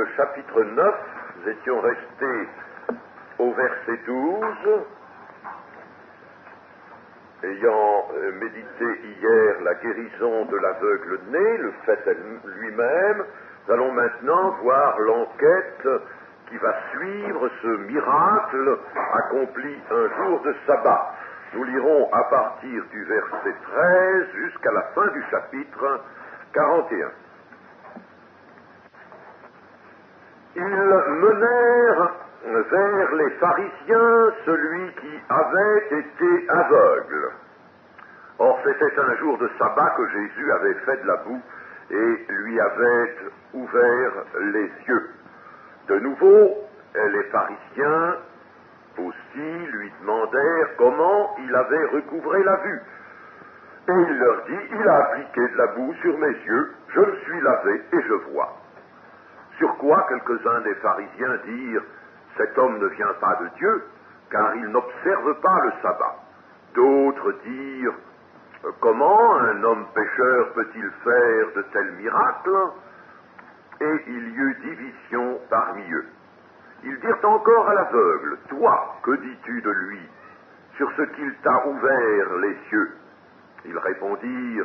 le chapitre 9, nous étions restés au verset 12. Ayant médité hier la guérison de l'aveugle-né, le fait lui-même, nous allons maintenant voir l'enquête qui va suivre ce miracle accompli un jour de sabbat. Nous lirons à partir du verset 13 jusqu'à la fin du chapitre 41. Ils menèrent vers les pharisiens celui qui avait été aveugle. Or, c'était un jour de sabbat que Jésus avait fait de la boue et lui avait ouvert les yeux. De nouveau, les pharisiens aussi lui demandèrent comment il avait recouvré la vue. Et il leur dit, il a appliqué de la boue sur mes yeux, je me suis lavé et je vois. Sur quoi quelques-uns des pharisiens dirent, cet homme ne vient pas de Dieu, car il n'observe pas le sabbat. D'autres dirent, comment un homme pécheur peut-il faire de tels miracles? Et il y eut division parmi eux. Ils dirent encore à l'aveugle, toi, que dis-tu de lui, sur ce qu'il t'a ouvert les yeux? Il répondit,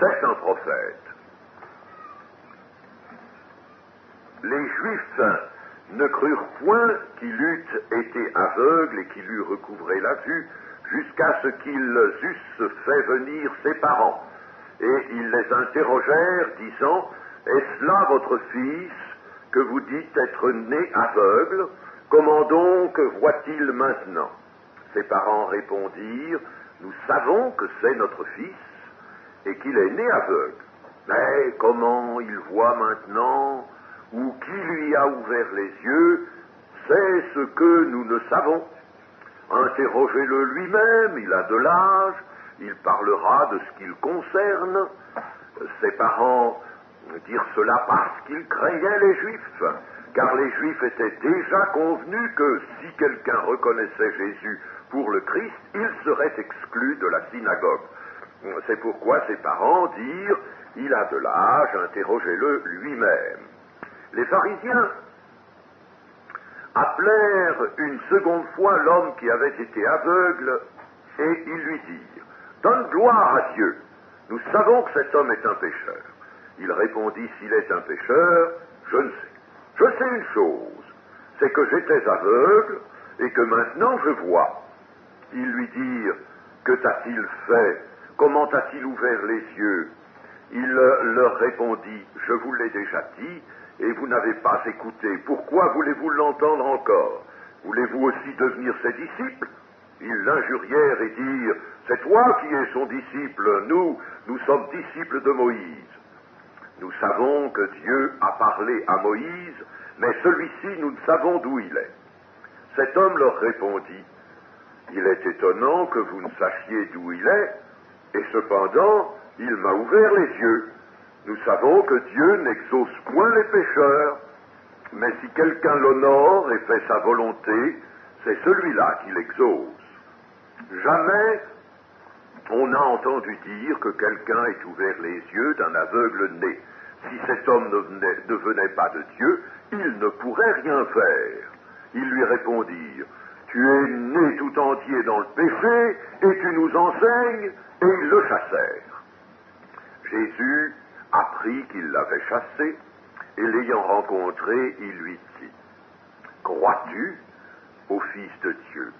c'est un prophète. Les Juifs ne crurent point qu'il eût été aveugle et qu'il eût recouvré la vue, jusqu'à ce qu'ils eussent fait venir ses parents. Et ils les interrogèrent, disant, est-ce là votre fils, que vous dites être né aveugle? Comment donc voit-il maintenant? Ses parents répondirent, nous savons que c'est notre fils, et qu'il est né aveugle. Mais comment il voit maintenant, ou qui lui a ouvert les yeux, c'est ce que nous ne savons. Interrogez-le lui-même, il a de l'âge, il parlera de ce qu'il concerne. Ses parents dirent cela parce qu'ils craignaient les Juifs, car les Juifs étaient déjà convenus que si quelqu'un reconnaissait Jésus pour le Christ, il serait exclu de la synagogue. C'est pourquoi ses parents dirent, il a de l'âge, interrogez-le lui-même. Les pharisiens appelèrent une seconde fois l'homme qui avait été aveugle et ils lui dirent, donne gloire à Dieu, nous savons que cet homme est un pécheur. Il répondit, s'il est un pécheur, je ne sais. Je sais une chose, c'est que j'étais aveugle et que maintenant je vois. Ils lui dirent, que t'a-t-il fait? Comment t'a-t-il ouvert les yeux? Il leur répondit, je vous l'ai déjà dit, et vous n'avez pas écouté. Pourquoi voulez-vous l'entendre encore? Voulez-vous aussi devenir ses disciples? Ils l'injurièrent et dirent, c'est toi qui es son disciple, nous sommes disciples de Moïse. Nous savons que Dieu a parlé à Moïse, mais celui-ci, nous ne savons d'où il est. Cet homme leur répondit, il est étonnant que vous ne sachiez d'où il est, et cependant, il m'a ouvert les yeux. Nous savons que Dieu n'exauce point les pécheurs, mais si quelqu'un l'honore et fait sa volonté, c'est celui-là qui l'exauce. Jamais on n'a entendu dire que quelqu'un ait ouvert les yeux d'un aveugle né. Si cet homme ne venait pas de Dieu, il ne pourrait rien faire. Ils lui répondirent, tu es né tout entier dans le péché, et tu nous enseignes, et ils le chassèrent. Jésus apprit qu'il l'avait chassé, et l'ayant rencontré, il lui dit, crois-tu au Fils de Dieu?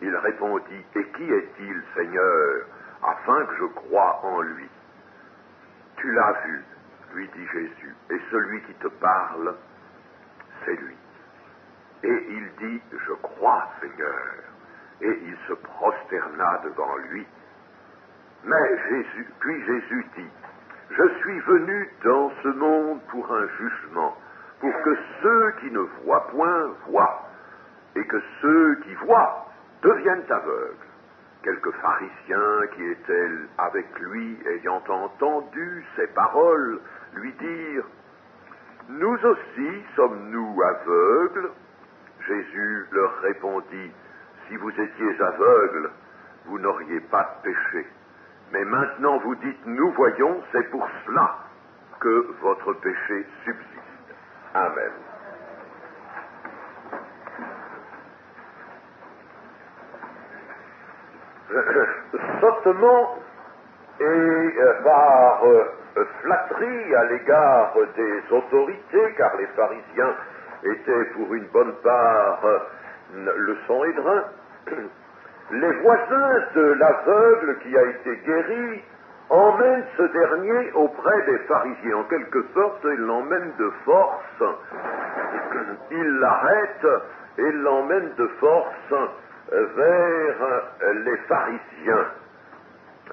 Il répondit, et qui est-il, Seigneur, afin que je croie en lui? Tu l'as vu, lui dit Jésus, et celui qui te parle, c'est lui. Et il dit, je crois, Seigneur, et il se prosterna devant lui. Mais puis Jésus dit, je suis venu dans ce monde pour un jugement, pour que ceux qui ne voient point voient, et que ceux qui voient deviennent aveugles. Quelques pharisiens qui étaient avec lui, ayant entendu ces paroles, lui dirent, nous aussi sommes-nous aveugles? Jésus leur répondit, si vous étiez aveugles, vous n'auriez pas de péché. Mais maintenant vous dites, nous voyons, c'est pour cela. que votre péché subsiste. Amen. Sottement et par flatterie à l'égard des autorités, car les pharisiens étaient pour une bonne part le Sanhédrin, les voisins de l'aveugle qui a été guéri emmènent ce dernier auprès des pharisiens. En quelque sorte, ils l'emmènent de force, ils l'arrêtent et l'emmènent de force vers les pharisiens.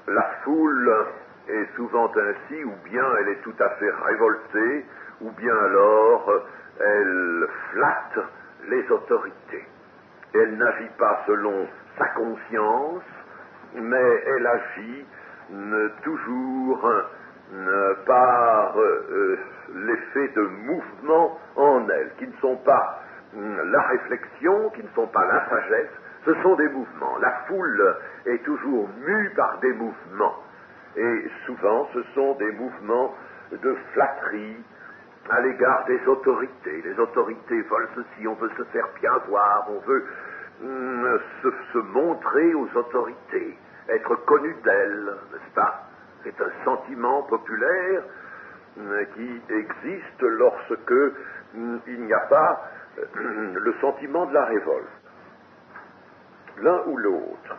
La foule est souvent ainsi, ou bien elle est tout à fait révoltée, ou bien alors elle flatte les autorités. Elle n'agit pas selon sa conscience, mais elle agit toujours par l'effet de mouvements en elle, qui ne sont pas la réflexion, qui ne sont pas la sagesse, ce sont des mouvements. La foule est toujours mue par des mouvements, et souvent ce sont des mouvements de flatterie à l'égard des autorités. Les autorités veulent ceci, on veut se faire bien voir, on veut se montrer aux autorités, être connu d'elles, n'est-ce pas? C'est un sentiment populaire qui existe lorsque il n'y a pas le sentiment de la révolte, l'un ou l'autre.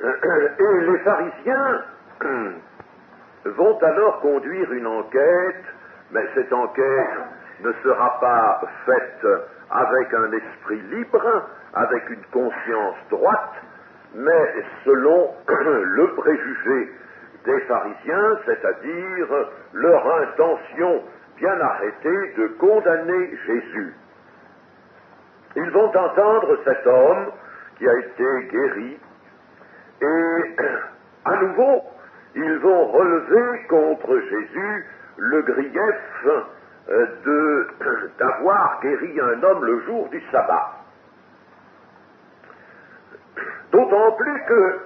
Et les pharisiens vont alors conduire une enquête, mais cette enquête ne sera pas faite avec un esprit libre, avec une conscience droite, mais selon le préjugé des pharisiens, c'est-à-dire leur intention bien arrêtée de condamner Jésus. Ils vont entendre cet homme qui a été guéri, et à nouveau, ils vont relever contre Jésus le grief d'avoir guéri un homme le jour du sabbat. D'autant plus que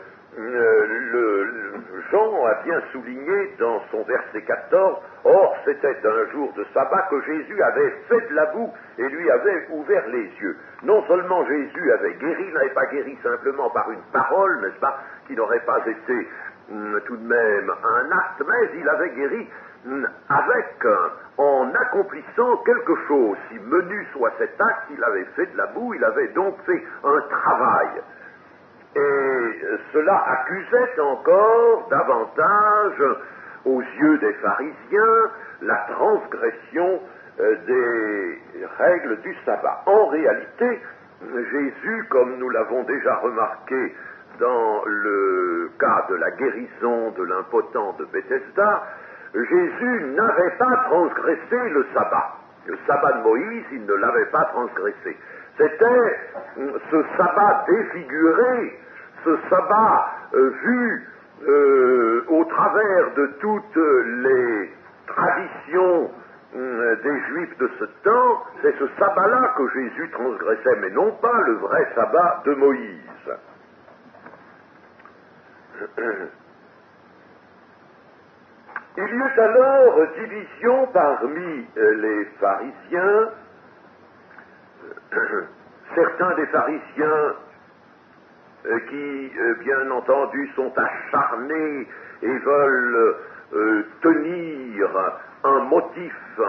Jean a bien souligné dans son verset 14, « Or, c'était un jour de sabbat que Jésus avait fait de la boue et lui avait ouvert les yeux. » Non seulement Jésus avait guéri, il n'avait pas guéri simplement par une parole, n'est-ce pas, qui n'aurait pas été tout de même un acte, mais il avait guéri en accomplissant quelque chose. Si menu soit cet acte, il avait fait de la boue, il avait donc fait un travail. Et cela accusait encore davantage aux yeux des pharisiens la transgression des règles du sabbat. En réalité, Jésus, comme nous l'avons déjà remarqué dans le cas de la guérison de l'impotent de Bethesda, Jésus n'avait pas transgressé le sabbat. Le sabbat de Moïse, il ne l'avait pas transgressé. C'était ce sabbat défiguré, ce sabbat vu au travers de toutes les traditions des Juifs de ce temps, c'est ce sabbat-là que Jésus transgressait, mais non pas le vrai sabbat de Moïse. Il y eut alors division parmi les pharisiens. Certains des pharisiens qui, bien entendu, sont acharnés et veulent tenir un motif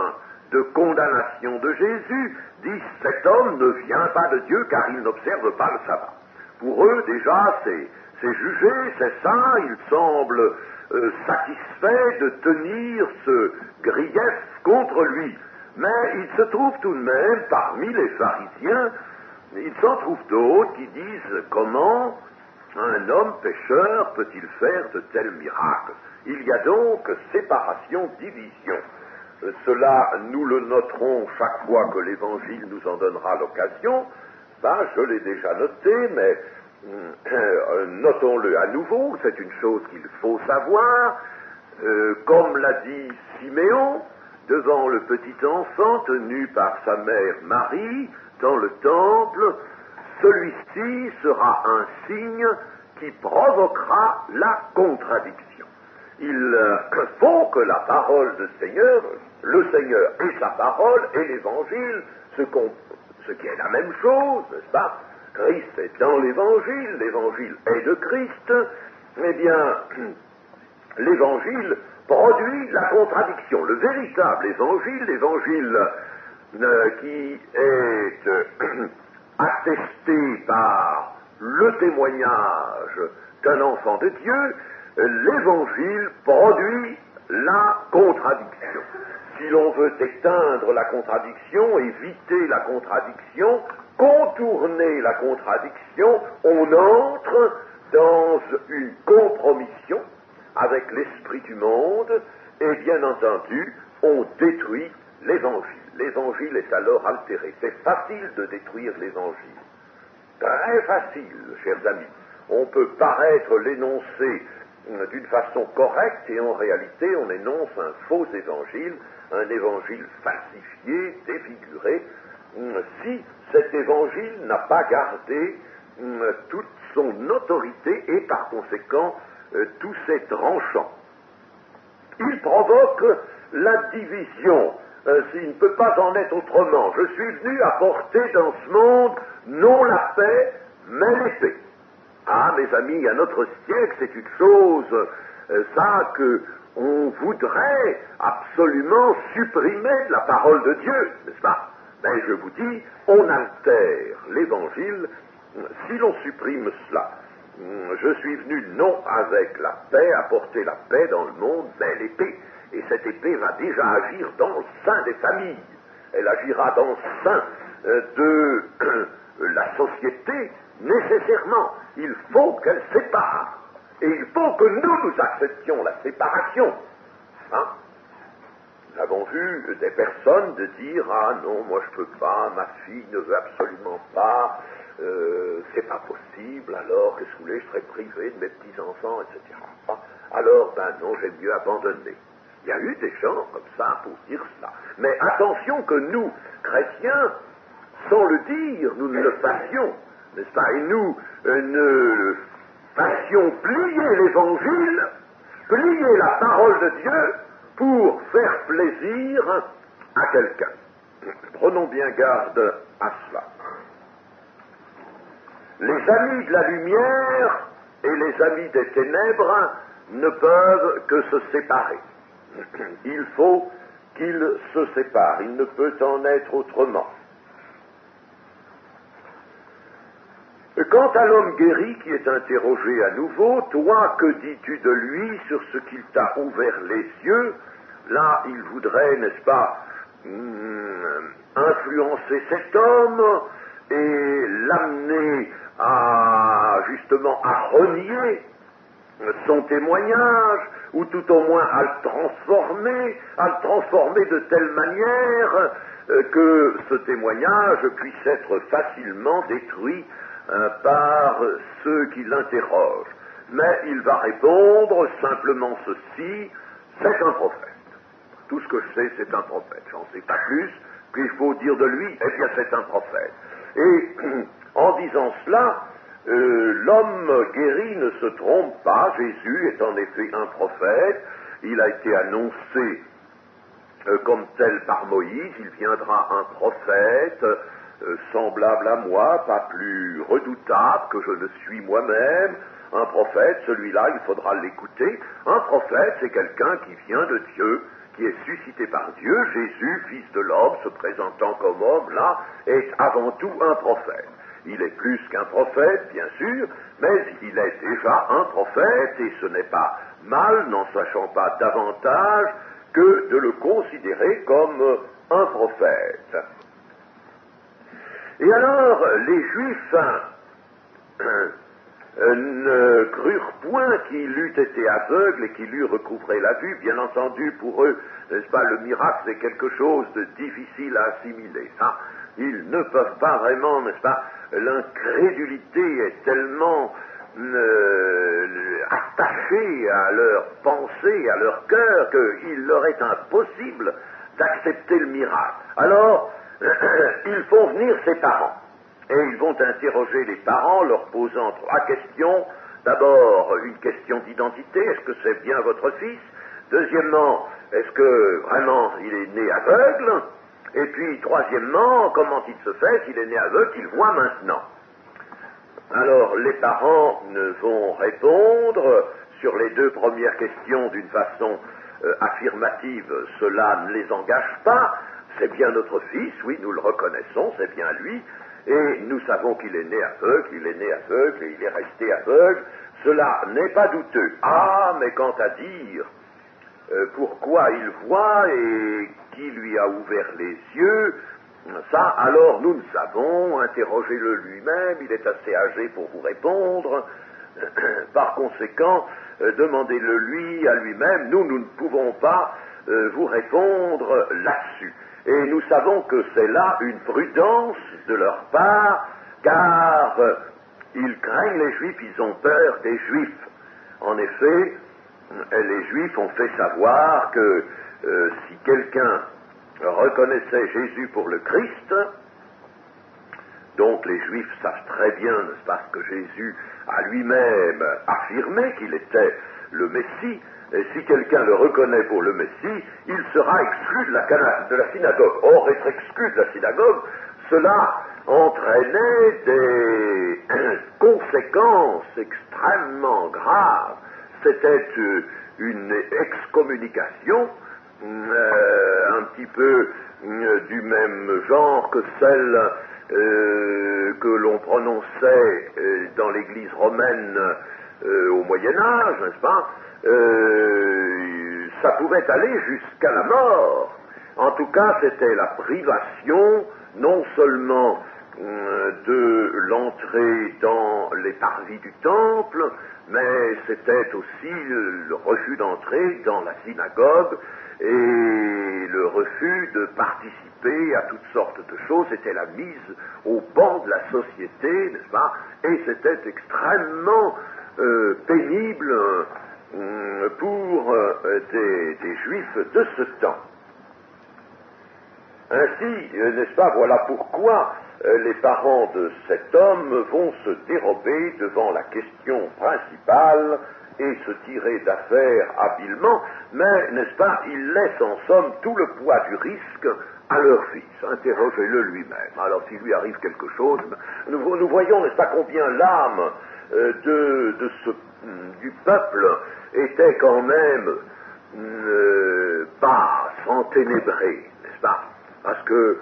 de condamnation de Jésus, disent « Cet homme ne vient pas de Dieu car il n'observe pas le sabbat. » Pour eux, déjà, c'est jugé, c'est ça, ils semblent satisfaits de tenir ce grief contre lui. Mais il se trouve tout de même, parmi les pharisiens, il s'en trouve d'autres qui disent « Comment un homme pécheur peut-il faire de tels miracles ?» Il y a donc séparation, division. Cela, nous le noterons chaque fois que l'Évangile nous en donnera l'occasion. Je l'ai déjà noté, mais notons-le à nouveau, c'est une chose qu'il faut savoir. Comme l'a dit Siméon, devant le petit enfant tenu par sa mère Marie dans le temple, celui-ci sera un signe qui provoquera la contradiction. il faut que la parole du Seigneur, le Seigneur et sa parole et l'Évangile, ce qui est la même chose, n'est-ce pas? Christ est dans l'Évangile, l'Évangile est de Christ, eh bien, l'Évangile produit la contradiction. Le véritable Évangile, l'Évangile qui est attesté par le témoignage d'un enfant de Dieu, l'Évangile produit la contradiction. Si l'on veut éteindre la contradiction, éviter la contradiction, contourner la contradiction, on entre dans une compromission avec l'esprit du monde et bien entendu, on détruit l'Évangile. L'Évangile est alors altéré. C'est facile de détruire l'Évangile. Très facile, chers amis. On peut paraître l'énoncer d'une façon correcte et en réalité on énonce un faux évangile, un évangile falsifié, défiguré, si cet évangile n'a pas gardé toute son autorité et par conséquent tous ses tranchants. Il provoque la division. Il ne peut pas en être autrement. Je suis venu apporter dans ce monde non la paix, mais l'épée. Ah, mes amis, à notre siècle, c'est une chose, ça, que on voudrait absolument supprimer de la parole de Dieu, n'est-ce pas? Mais je vous dis, on altère l'Évangile si l'on supprime cela. Je suis venu non avec la paix, apporter la paix dans le monde, mais l'épée. Et cette épée va déjà agir dans le sein des familles. Elle agira dans le sein de la société, nécessairement. Il faut qu'elle sépare. Et il faut que nous acceptions la séparation. Hein? Nous avons vu des personnes de dire « Ah non, moi je peux pas, ma fille ne veut absolument pas, c'est pas possible, alors qu'est-ce que vous voulez, je serai privé de mes petits-enfants, etc. » Alors, ben non, j'aime mieux abandonner. Il y a eu des gens comme ça pour dire cela. Mais attention que nous, chrétiens, sans le dire, nous ne le fassions, n'est-ce pas? Et nous ne fassions plier l'Évangile, plier la parole de Dieu pour faire plaisir à quelqu'un. Prenons bien garde à cela. Les amis de la lumière et les amis des ténèbres ne peuvent que se séparer. Il faut qu'ils se séparent. Il ne peut en être autrement. Quant à l'homme guéri qui est interrogé à nouveau, toi, que dis-tu de lui sur ce qu'il t'a ouvert les yeux? Là, il voudrait, n'est-ce pas, influencer cet homme et l'amener justement à renier son témoignage, ou tout au moins à le transformer de telle manière que ce témoignage puisse être facilement détruit par ceux qui l'interrogent. Mais il va répondre simplement ceci: c'est un prophète. Tout ce que je sais, c'est un prophète. J'en sais pas plus qu'il faut dire de lui, eh bien c'est un prophète. Et en disant cela, l'homme guéri ne se trompe pas. Jésus est en effet un prophète. Il a été annoncé comme tel par Moïse. Il viendra un prophète semblable à moi, pas plus redoutable que je ne suis moi-même. Un prophète, celui-là, il faudra l'écouter. Un prophète, c'est quelqu'un qui vient de Dieu, qui est suscité par Dieu. Jésus, fils de l'homme, se présentant comme homme, là, est avant tout un prophète. Il est plus qu'un prophète, bien sûr, mais il est déjà un prophète, et ce n'est pas mal, n'en sachant pas davantage, que de le considérer comme un prophète. Et alors, les Juifs ne crurent point qu'il eût été aveugle et qu'il eût recouvré la vue. Bien entendu, pour eux, n'est-ce pas, le miracle, c'est quelque chose de difficile à assimiler. Ça, ils ne peuvent pas vraiment, n'est-ce pas, l'incrédulité est tellement attachée à leur pensée, à leur cœur, qu'il leur est impossible d'accepter le miracle. Alors, ils font venir ses parents. Et ils vont interroger les parents, leur posant trois questions. d'abord une question d'identité, est-ce que c'est bien votre fils? Deuxièmement, est-ce que vraiment il est né aveugle? Et puis, troisièmement, comment il se fait s'il est né aveugle qu'il voit maintenant? Alors, les parents vont répondre sur les deux premières questions d'une façon affirmative. Cela ne les engage pas. C'est bien notre fils, oui, nous le reconnaissons, c'est bien lui. Et nous savons qu'il est né aveugle, il est né aveugle et il est resté aveugle. Cela n'est pas douteux. Ah, mais quant à dire pourquoi il voit et qui lui a ouvert les yeux, ça, alors nous ne savons, interrogez-le lui-même, il est assez âgé pour vous répondre. Par conséquent, demandez-le lui à lui-même, nous ne pouvons pas vous répondre là-dessus. Et nous savons que c'est là une prudence de leur part, car ils craignent les Juifs, ils ont peur des Juifs. En effet, les Juifs ont fait savoir que si quelqu'un reconnaissait Jésus pour le Christ, donc les Juifs savent très bien, n'est-ce pas, que Jésus a lui-même affirmé qu'il était le Messie, et si quelqu'un le reconnaît pour le Messie, il sera exclu de la synagogue. Or, être exclu de la synagogue, cela entraînait des conséquences extrêmement graves. C'était une excommunication un petit peu du même genre que celle que l'on prononçait dans l'Église romaine au Moyen-Âge, n'est-ce pas? Ça pouvait aller jusqu'à la mort. En tout cas, c'était la privation non seulement de l'entrée dans les parvis du temple, mais c'était aussi le refus d'entrer dans la synagogue et le refus de participer à toutes sortes de choses. C'était la mise au banc de la société, n'est-ce pas? Et c'était extrêmement pénible pour des Juifs de ce temps. Ainsi, n'est-ce pas, voilà pourquoi les parents de cet homme vont se dérober devant la question principale et se tirer d'affaire habilement, mais, n'est-ce pas, ils laissent en somme tout le poids du risque à leur fils. Interrogez-le lui-même. Alors, s'il lui arrive quelque chose, nous voyons, n'est-ce pas, combien l'âme du peuple était quand même basse, enténébrée, n'est-ce pas? Parce que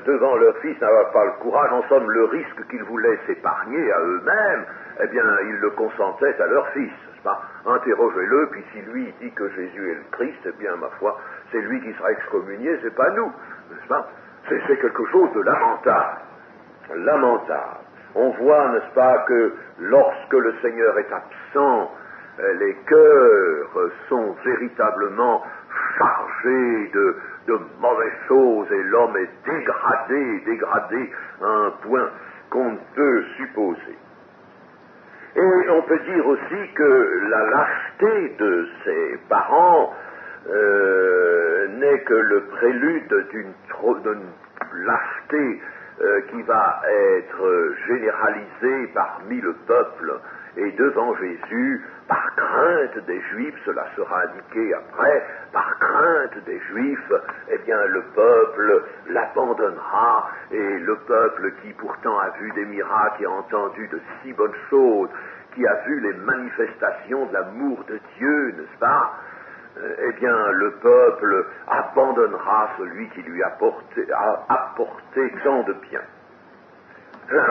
devant leur fils n'avaient pas le courage, en somme, le risque qu'ils voulaient s'épargner à eux-mêmes, eh bien, ils le consentaient à leur fils, n'est-ce pas? Interrogez-le, puis si lui dit que Jésus est le Christ, eh bien, ma foi, c'est lui qui sera excommunié, c'est pas nous, n'est-ce pas? C'est quelque chose de lamentable, lamentable. On voit, n'est-ce pas, que lorsque le Seigneur est absent, les cœurs sont véritablement chargés de mauvaises choses et l'homme est dégradé à un point qu'on ne peut supposer. Et on peut dire aussi que la lâcheté de ses parents n'est que le prélude d'une lâcheté qui va être généralisée parmi le peuple. Et devant Jésus, par crainte des Juifs, cela sera indiqué après, par crainte des Juifs, eh bien le peuple l'abandonnera, et le peuple qui pourtant a vu des miracles, qui a entendu de si bonnes choses, qui a vu les manifestations de l'amour de Dieu, n'est-ce pas? Eh bien le peuple abandonnera celui qui lui a apporté tant de bien.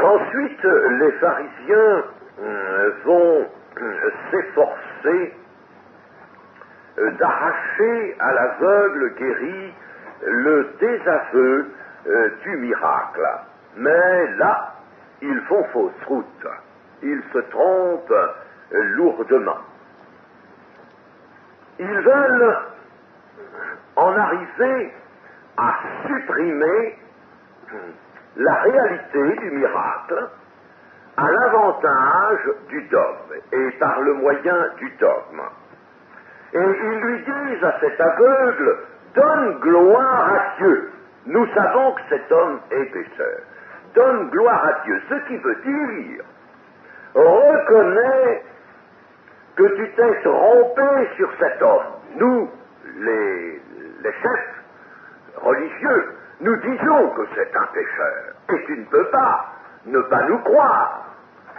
Ensuite, les pharisiens vont s'efforcer d'arracher à l'aveugle guéri le désaveu du miracle. Mais là, ils font fausse route. Ils se trompent lourdement. Ils veulent en arriver à supprimer la réalité du miracle à l'avantage du dogme et par le moyen du dogme. Et ils lui disent à cet aveugle, donne gloire à Dieu. Nous savons que cet homme est pécheur. Donne gloire à Dieu. Ce qui veut dire reconnais que tu t'es trompé sur cet homme. Nous, les chefs religieux, nous disons que c'est un pécheur. Et tu ne peux pas ne pas nous croire,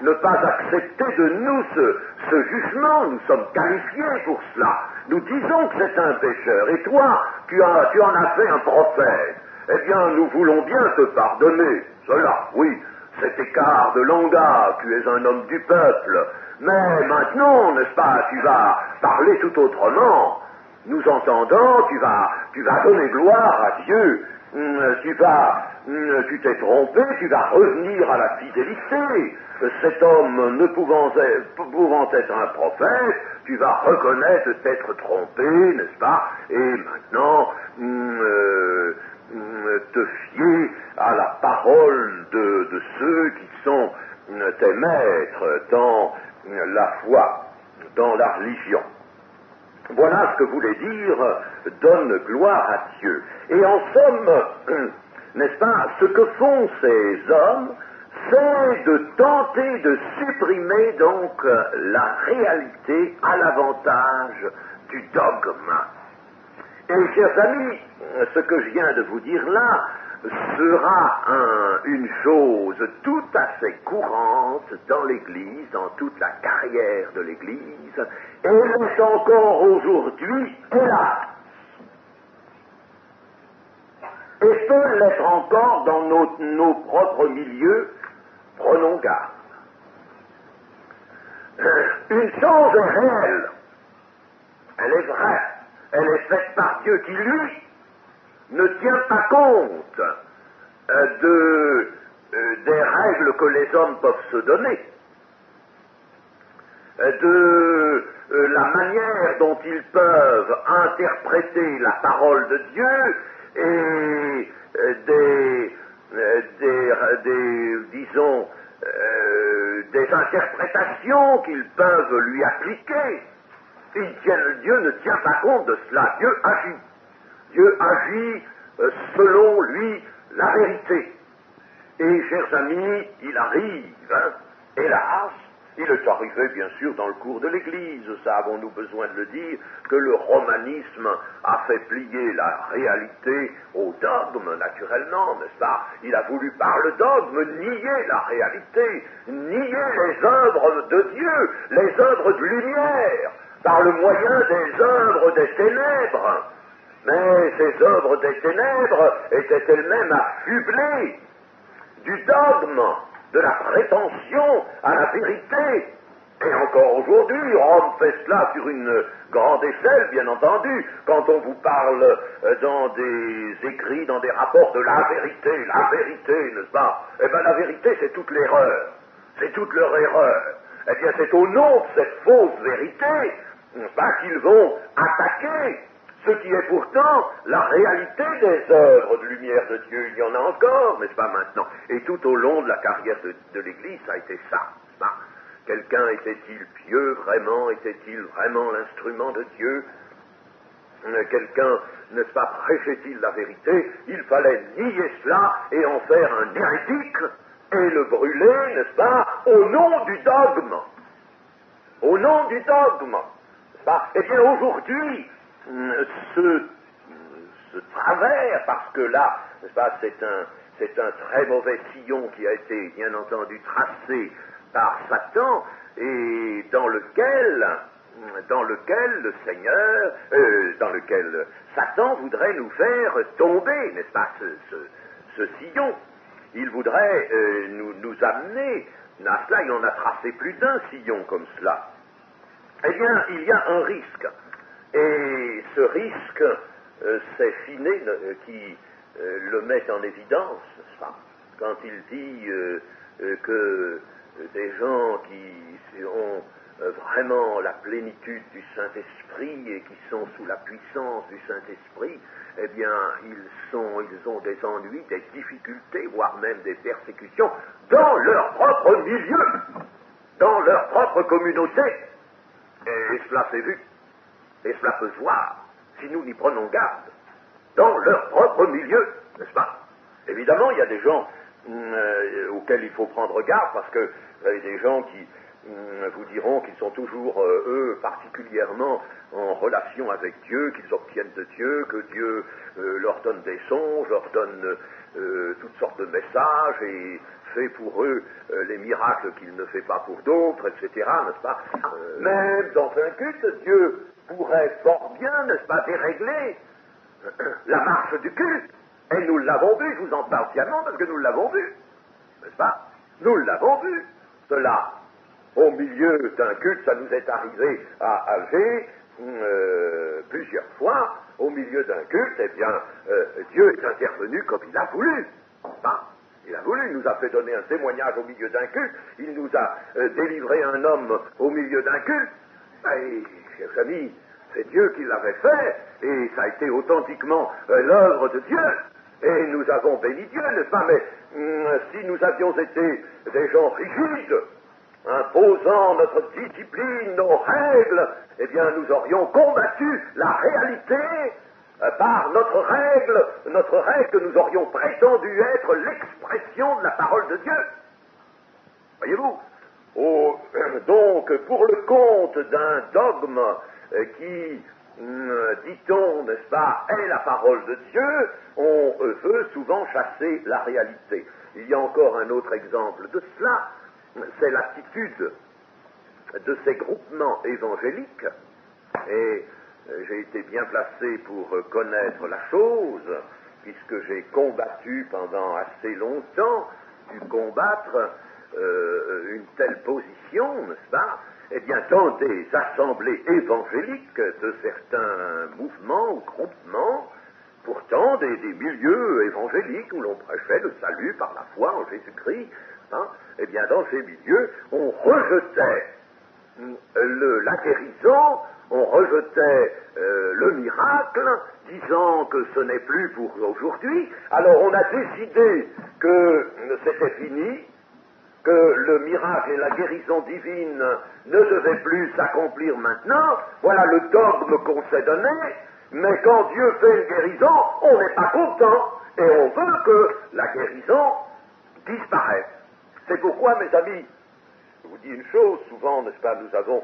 ne pas accepter de nous ce jugement. Nous sommes qualifiés pour cela. Nous disons que c'est un pécheur. Et toi, tu en as fait un prophète. Eh bien, nous voulons bien te pardonner. Cela, oui, cet écart de langage, tu es un homme du peuple. Mais maintenant, n'est-ce pas, tu vas parler tout autrement. Nous entendons, tu vas donner gloire à Dieu. Tu t'es trompé, tu vas revenir à la fidélité. Cet homme ne pouvant être un prophète, tu vas reconnaître t'être trompé, n'est-ce pas? Et maintenant, te fier à la parole de ceux qui sont tes maîtres dans la foi, dans la religion. Voilà ce que voulait dire donne gloire à Dieu. Et en somme, n'est-ce pas, ce que font ces hommes, c'est de tenter de supprimer donc la réalité à l'avantage du dogme. Et chers amis, ce que je viens de vous dire là sera une chose tout à fait courante dans l'Église, dans toute la carrière de l'Église, et l'est encore aujourd'hui, hélas. Et peut l'être encore dans nos propres milieux, prenons garde. Une chose est réelle, elle est vraie, elle est faite par Dieu qui, lui, ne tient pas compte des règles que les hommes peuvent se donner, de la manière dont ils peuvent interpréter la parole de Dieu et des interprétations qu'ils peuvent lui appliquer. Dieu ne tient pas compte de cela. Dieu agit. Dieu agit selon lui la vérité. Et, chers amis, il arrive, hélas, il est arrivé bien sûr dans le cours de l'Église, ça avons-nous besoin de le dire, que le romanisme a fait plier la réalité au dogme, naturellement, n'est-ce pas? Il a voulu par le dogme nier la réalité, nier les œuvres de Dieu, les œuvres de lumière, par le moyen des œuvres des ténèbres. Mais ces œuvres des ténèbres étaient elles-mêmes affublées du dogme, de la prétention à la vérité. Et encore aujourd'hui, Rome fait cela sur une grande échelle, bien entendu, quand on vous parle dans des écrits, dans des rapports de la vérité, n'est-ce pas? Eh bien, la vérité, c'est toute l'erreur. C'est toute leur erreur. Eh bien, c'est au nom de cette fausse vérité, n'est-ce pas, qu'ils vont attaquer ce qui est pourtant la réalité des œuvres de lumière de Dieu. Il y en a encore, n'est-ce pas, maintenant? Et tout au long de la carrière de l'Église, ça a été ça, n'est-ce pas? Quelqu'un était-il pieux vraiment? Était-il vraiment l'instrument de Dieu? Quelqu'un, n'est-ce pas, prêchait-il la vérité? Il fallait nier cela et en faire un hérétique et le brûler, n'est-ce pas, au nom du dogme. Au nom du dogme. N'est-ce pas? Eh bien, aujourd'hui, ce travers, parce que là, n'est-ce pas, c'est un très mauvais sillon qui a été, bien entendu, tracé par Satan, et dans lequel le Seigneur, dans lequel Satan voudrait nous faire tomber, n'est-ce pas, ce sillon. Il voudrait nous amener à cela. Il en a tracé plus d'un sillon comme cela. Eh bien, il y a un risque. Et ce risque, c'est Finet qui le met en évidence, n'est-ce pas? Quand il dit que des gens qui ont vraiment la plénitude du Saint-Esprit et qui sont sous la puissance du Saint-Esprit, eh bien, ils ont des ennuis, des difficultés, voire même des persécutions dans leur propre milieu, dans leur propre communauté. Et cela s'est vu. Et cela peut se voir, si nous n'y prenons garde, dans leur propre milieu, n'est-ce pas? Évidemment, il y a des gens auxquels il faut prendre garde, parce que vous avez des gens qui vous diront qu'ils sont toujours, eux, particulièrement en relation avec Dieu, qu'ils obtiennent de Dieu, que Dieu leur donne des songes, leur donne toutes sortes de messages, et fait pour eux les miracles qu'il ne fait pas pour d'autres, etc., n'est-ce pas? Même dans un culte, Dieu pourrait fort bien, n'est-ce pas, dérégler la marche du culte. Et nous l'avons vu, je vous en parle fièrement parce que nous l'avons vu, n'est-ce pas? Nous l'avons vu, cela. Au milieu d'un culte, ça nous est arrivé à Alger plusieurs fois. Au milieu d'un culte, eh bien, Dieu est intervenu comme il a voulu, n'est-ce pas? Il a voulu, il nous a fait donner un témoignage au milieu d'un culte, il nous a délivré un homme au milieu d'un culte. Et, chers amis, c'est Dieu qui l'avait fait, et ça a été authentiquement l'œuvre de Dieu. Et nous avons béni Dieu, n'est-ce pas? Mais si nous avions été des gens rigides, imposant notre discipline, nos règles, eh bien nous aurions combattu la réalité par notre règle que nous aurions prétendu être l'expression de la parole de Dieu. Voyez-vous? Donc, pour le compte d'un dogme qui, dit-on, n'est-ce pas, est la parole de Dieu, on veut souvent chasser la réalité. Il y a encore un autre exemple de cela, c'est l'attitude de ces groupements évangéliques, et j'ai été bien placé pour connaître la chose, puisque j'ai combattu pendant assez longtemps, dû combattre une telle position, n'est-ce pas? Eh bien, dans des assemblées évangéliques de certains mouvements ou groupements, pourtant des milieux évangéliques où l'on prêchait le salut par la foi en Jésus-Christ, eh bien, dans ces milieux, on rejetait la guérison, on rejetait le miracle, disant que ce n'est plus pour aujourd'hui. Alors on a décidé que c'était fini, que le miracle et la guérison divine ne devaient plus s'accomplir maintenant. Voilà le dogme qu'on s'est donné, mais quand Dieu fait une guérison, on n'est pas content, et on veut que la guérison disparaisse. C'est pourquoi, mes amis, je vous dis une chose, souvent, n'est-ce pas, nous avons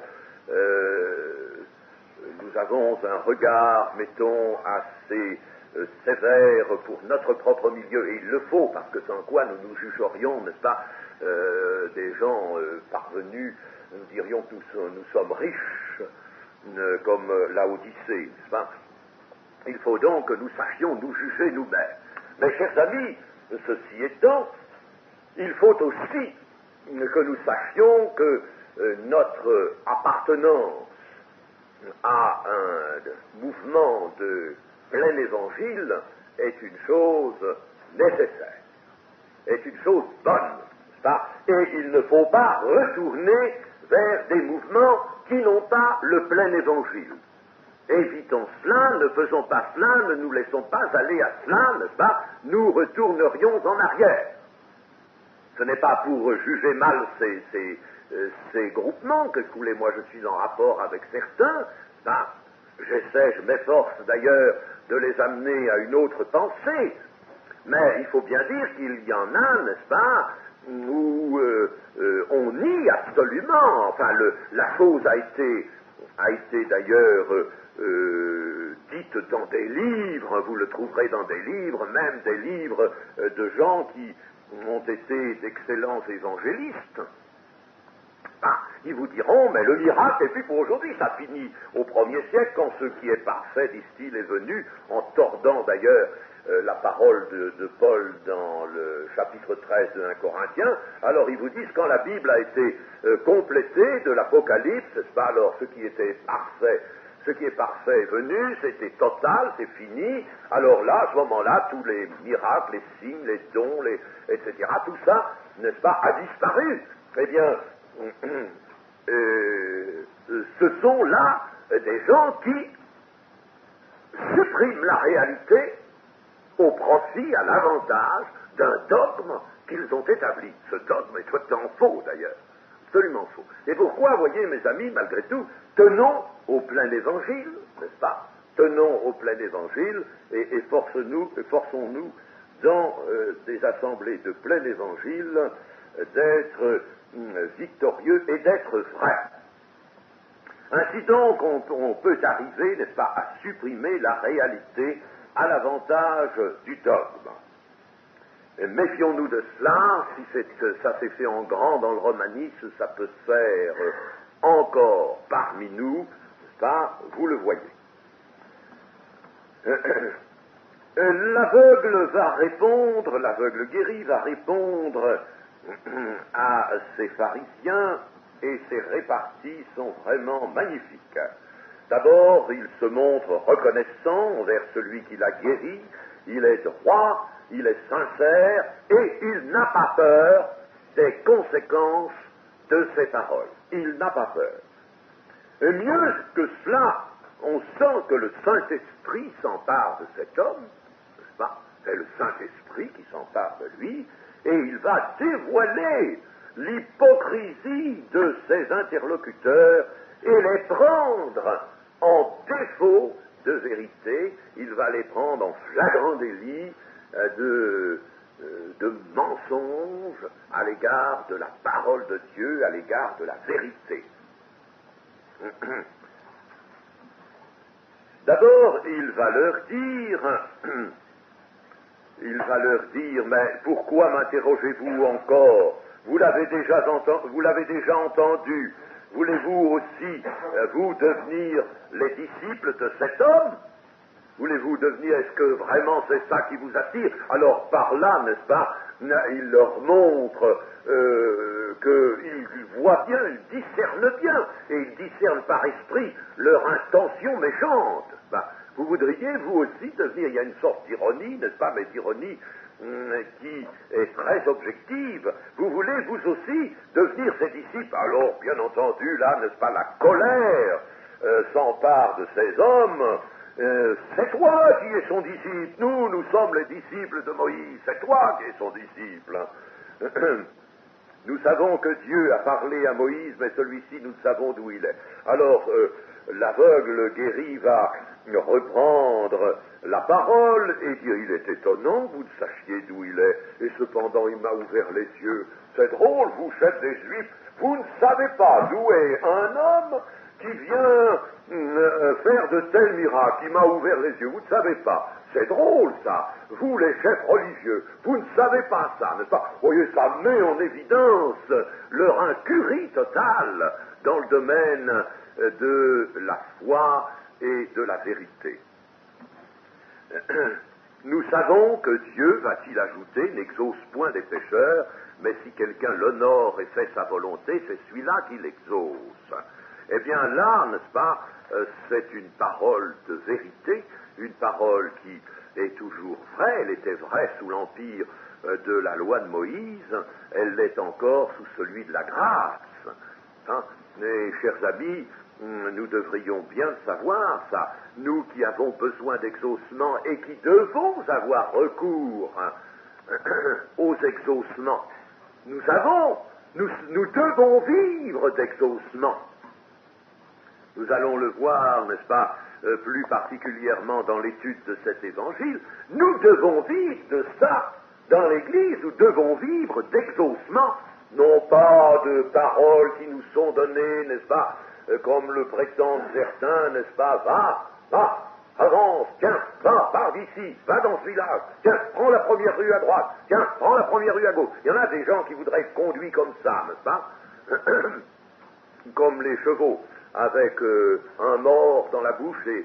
un regard, mettons, assez sévère pour notre propre milieu, et il le faut, parce que sans quoi nous nous jugerions, n'est-ce pas, des gens parvenus, nous dirions que nous sommes riches, comme Laodicée, n'est-ce pas? Il faut donc que nous sachions nous juger nous-mêmes. Mes chers amis, ceci étant, il faut aussi que nous sachions que notre appartenance à un mouvement de plein évangile est une chose nécessaire, est une chose bonne, n'est-ce pas? Et il ne faut pas retourner vers des mouvements qui n'ont pas le plein évangile. Évitons cela, ne faisons pas cela, ne nous laissons pas aller à cela, n'est-ce pas? Nous retournerions en arrière. Ce n'est pas pour juger mal ces groupements que, tous les mois, je suis en rapport avec certains. Je m'efforce d'ailleurs de les amener à une autre pensée. Mais il faut bien dire qu'il y en a, n'est-ce pas, où on nie absolument. Enfin, la chose a été d'ailleurs dite dans des livres, vous le trouverez dans des livres, même des livres de gens qui ont été d'excellents évangélistes. Ils vous diront, mais le miracle n'est plus pour aujourd'hui, ça finit au 1er siècle, quand ce qui est parfait, disent-ils, est venu, en tordant d'ailleurs la parole de Paul dans le chapitre 13 de 1 Corinthiens. Alors ils vous disent, quand la Bible a été complétée de l'Apocalypse, n'est-ce pas, alors ce qui est parfait est venu, c'était total, c'est fini. Alors là, à ce moment-là, tous les miracles, les signes, les dons, etc., tout ça, n'est-ce pas, a disparu. Eh bien, ce sont là des gens qui suppriment la réalité au profit, à l'avantage d'un dogme qu'ils ont établi. Ce dogme est totalement faux d'ailleurs, absolument faux. Et pourquoi, voyez mes amis, malgré tout, tenons au plein évangile, n'est-ce pas? Tenons au plein évangile et forçons-nous dans des assemblées de plein évangile, d'être victorieux et d'être vrai. Ainsi donc, on peut arriver, n'est-ce pas, à supprimer la réalité à l'avantage du dogme. Et méfions-nous de cela. Si ça s'est fait en grand dans le romanisme, ça peut se faire encore parmi nous, n'est-ce pas, vous le voyez. L'aveugle guéri va répondre à ces pharisiens, et ces réparties sont vraiment magnifiques. D'abord, il se montre reconnaissant envers celui qui l'a guéri, il est droit, il est sincère, et il n'a pas peur des conséquences de ses paroles. Il n'a pas peur. Et mieux que cela, on sent que le Saint-Esprit s'empare de cet homme, n'est-ce pas? C'est le Saint-Esprit qui s'empare de lui, et il va dévoiler l'hypocrisie de ses interlocuteurs et les prendre en défaut de vérité. Il va les prendre en flagrant délit de mensonge à l'égard de la parole de Dieu, à l'égard de la vérité. D'abord, il va leur dire, mais pourquoi m'interrogez-vous encore? Vous l'avez déjà entendu. Voulez-vous aussi, vous, devenir les disciples de cet homme? Voulez-vous devenir, est-ce que vraiment c'est ça qui vous attire? Alors par là, n'est-ce pas, il leur montre qu'ils voient bien, ils discernent bien, et ils discernent par esprit leur intention méchante. Vous voudriez, vous aussi, devenir, il y a une sorte d'ironie, n'est-ce pas, mais d'ironie qui est très objective. Vous voulez, vous aussi, devenir ses disciples? Alors, bien entendu, là, n'est-ce pas, la colère s'empare de ces hommes. C'est toi qui es son disciple. Nous sommes les disciples de Moïse. C'est toi qui es son disciple. Nous savons que Dieu a parlé à Moïse, mais celui-ci, nous savons d'où il est. Alors, l'aveugle guéri va reprendre la parole et dire, il est étonnant, vous ne sachiez d'où il est, et cependant il m'a ouvert les yeux. C'est drôle, vous, chefs des Juifs, vous ne savez pas d'où est un homme qui vient faire de tels miracles, qui m'a ouvert les yeux, vous ne savez pas. C'est drôle, ça. Vous, les chefs religieux, vous ne savez pas ça, n'est-ce pas? Vous voyez, ça met en évidence leur incurie totale dans le domaine de la foi et de la vérité. Nous savons que Dieu, va-t-il ajouter, n'exauce point des pécheurs, mais si quelqu'un l'honore et fait sa volonté, c'est celui-là qui l'exauce. Eh bien là, n'est-ce pas, c'est une parole de vérité, une parole qui est toujours vraie. Elle était vraie sous l'empire de la loi de Moïse, elle l'est encore sous celui de la grâce. Mes chers amis, nous devrions bien le savoir, ça. Nous qui avons besoin d'exaucement et qui devons avoir recours aux exaucements, nous devons vivre d'exaucement. Nous allons le voir, n'est-ce pas, plus particulièrement dans l'étude de cet évangile. Nous devons vivre de ça dans l'Église, nous devons vivre d'exaucement, non pas de paroles qui nous sont données, n'est-ce pas, comme le prétendent certains, n'est-ce pas, va, avance, tiens, va, pars d'ici, va dans ce village, tiens, prends la première rue à droite, tiens, prends la première rue à gauche. Il y en a des gens qui voudraient être conduits comme ça, n'est-ce pas, comme les chevaux, avec un mort dans la bouche et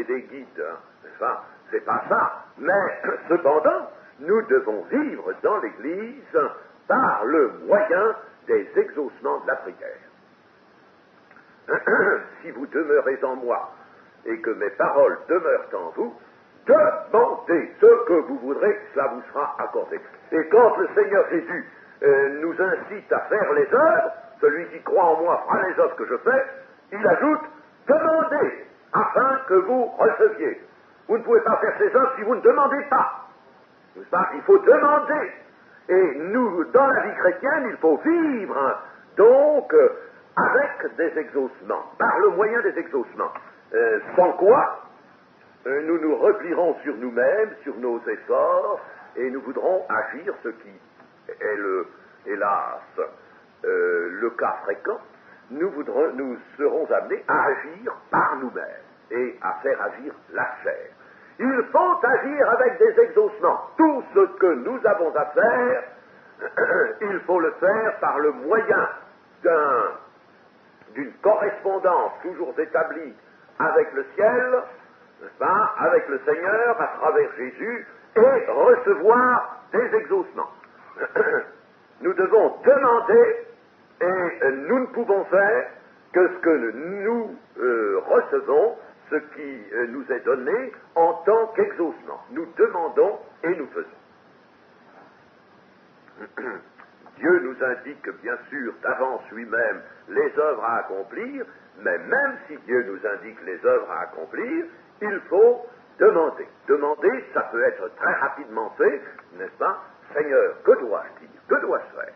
des guides, n'est-ce pas, c'est pas ça. Mais, cependant, nous devons vivre dans l'Église par le moyen des exaucements de la prière. Si vous demeurez en moi et que mes paroles demeurent en vous, demandez ce que vous voudrez, cela vous sera accordé. Et quand le Seigneur Jésus nous incite à faire les œuvres, celui qui croit en moi fera les œuvres que je fais, il ajoute, demandez afin que vous receviez. Vous ne pouvez pas faire ces œuvres si vous ne demandez pas. N'est-ce pas? Il faut demander. Et nous, dans la vie chrétienne, il faut vivre, donc, avec des exaucements, par le moyen des exaucements. Sans quoi, nous nous replierons sur nous-mêmes, sur nos efforts, et nous voudrons agir, ce qui est hélas, le cas fréquent. Nous serons amenés à agir par nous-mêmes et à faire agir la chair. Il faut agir avec des exaucements. Tout ce que nous avons à faire, il faut le faire par le moyen d'une correspondance toujours établie avec le ciel, n'est-ce pas, avec le Seigneur, à travers Jésus, et recevoir des exaucements. Nous devons demander, et nous ne pouvons faire que ce que nous recevons, ce qui nous est donné en tant qu'exaucement. Nous demandons et nous faisons. Dieu nous indique bien sûr d'avance lui-même les œuvres à accomplir, mais même si Dieu nous indique les œuvres à accomplir, il faut demander. Demander, ça peut être très rapidement fait, n'est-ce pas? Seigneur, que dois-je dire? Que dois-je faire?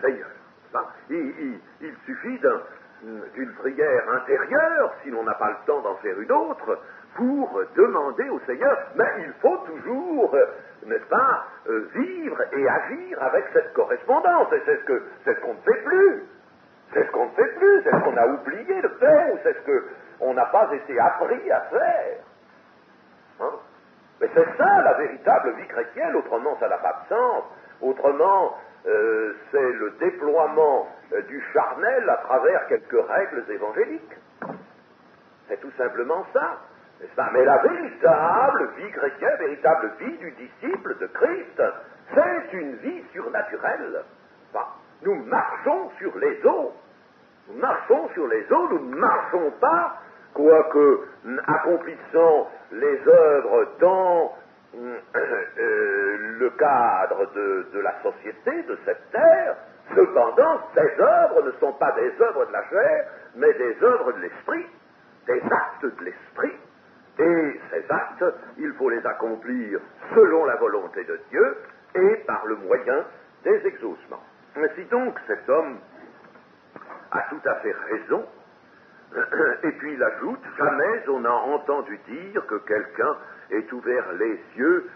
Seigneur, n'est-ce pas? Il suffit d'une prière intérieure, si l'on n'a pas le temps d'en faire une autre, pour demander au Seigneur, mais il faut toujours, n'est-ce pas, vivre et agir avec cette correspondance, et c'est ce qu'on ne fait plus. C'est ce qu'on ne fait plus, c'est ce qu'on a oublié de faire, ou c'est ce qu'on n'a pas été appris à faire. Hein? Mais c'est ça la véritable vie chrétienne, autrement ça n'a pas de sens. Autrement, c'est le déploiement du charnel à travers quelques règles évangéliques. C'est tout simplement ça. N'est-ce pas? Mais la véritable vie chrétienne, véritable vie du disciple de Christ, c'est une vie surnaturelle. Enfin, nous marchons sur les eaux. Nous marchons sur les eaux, nous ne marchons pas, quoique accomplissant les œuvres dans le cadre de la société, de cette terre. Cependant, ces œuvres ne sont pas des œuvres de la chair, mais des œuvres de l'esprit, des actes de l'esprit. Et ces actes, il faut les accomplir selon la volonté de Dieu et par le moyen des exaucements. Ainsi donc, cet homme a tout à fait raison, et puis il ajoute, jamais on a entendu dire que quelqu'un ait ouvert les yeux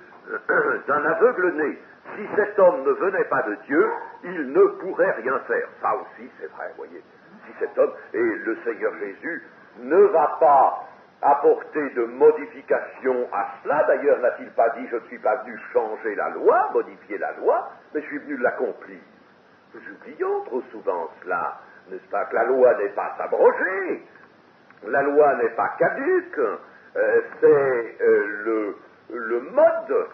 d'un aveugle-né. Si cet homme ne venait pas de Dieu, il ne pourrait rien faire. Ça aussi, c'est vrai, voyez. Si cet homme, et le Seigneur Jésus, ne va pas apporter de modification à cela, d'ailleurs n'a-t-il pas dit, je ne suis pas venu changer la loi, modifier la loi, mais je suis venu l'accomplir. Nous oublions trop souvent cela, n'est-ce pas, que la loi n'est pas abrogée, la loi n'est pas caduque, c'est le mode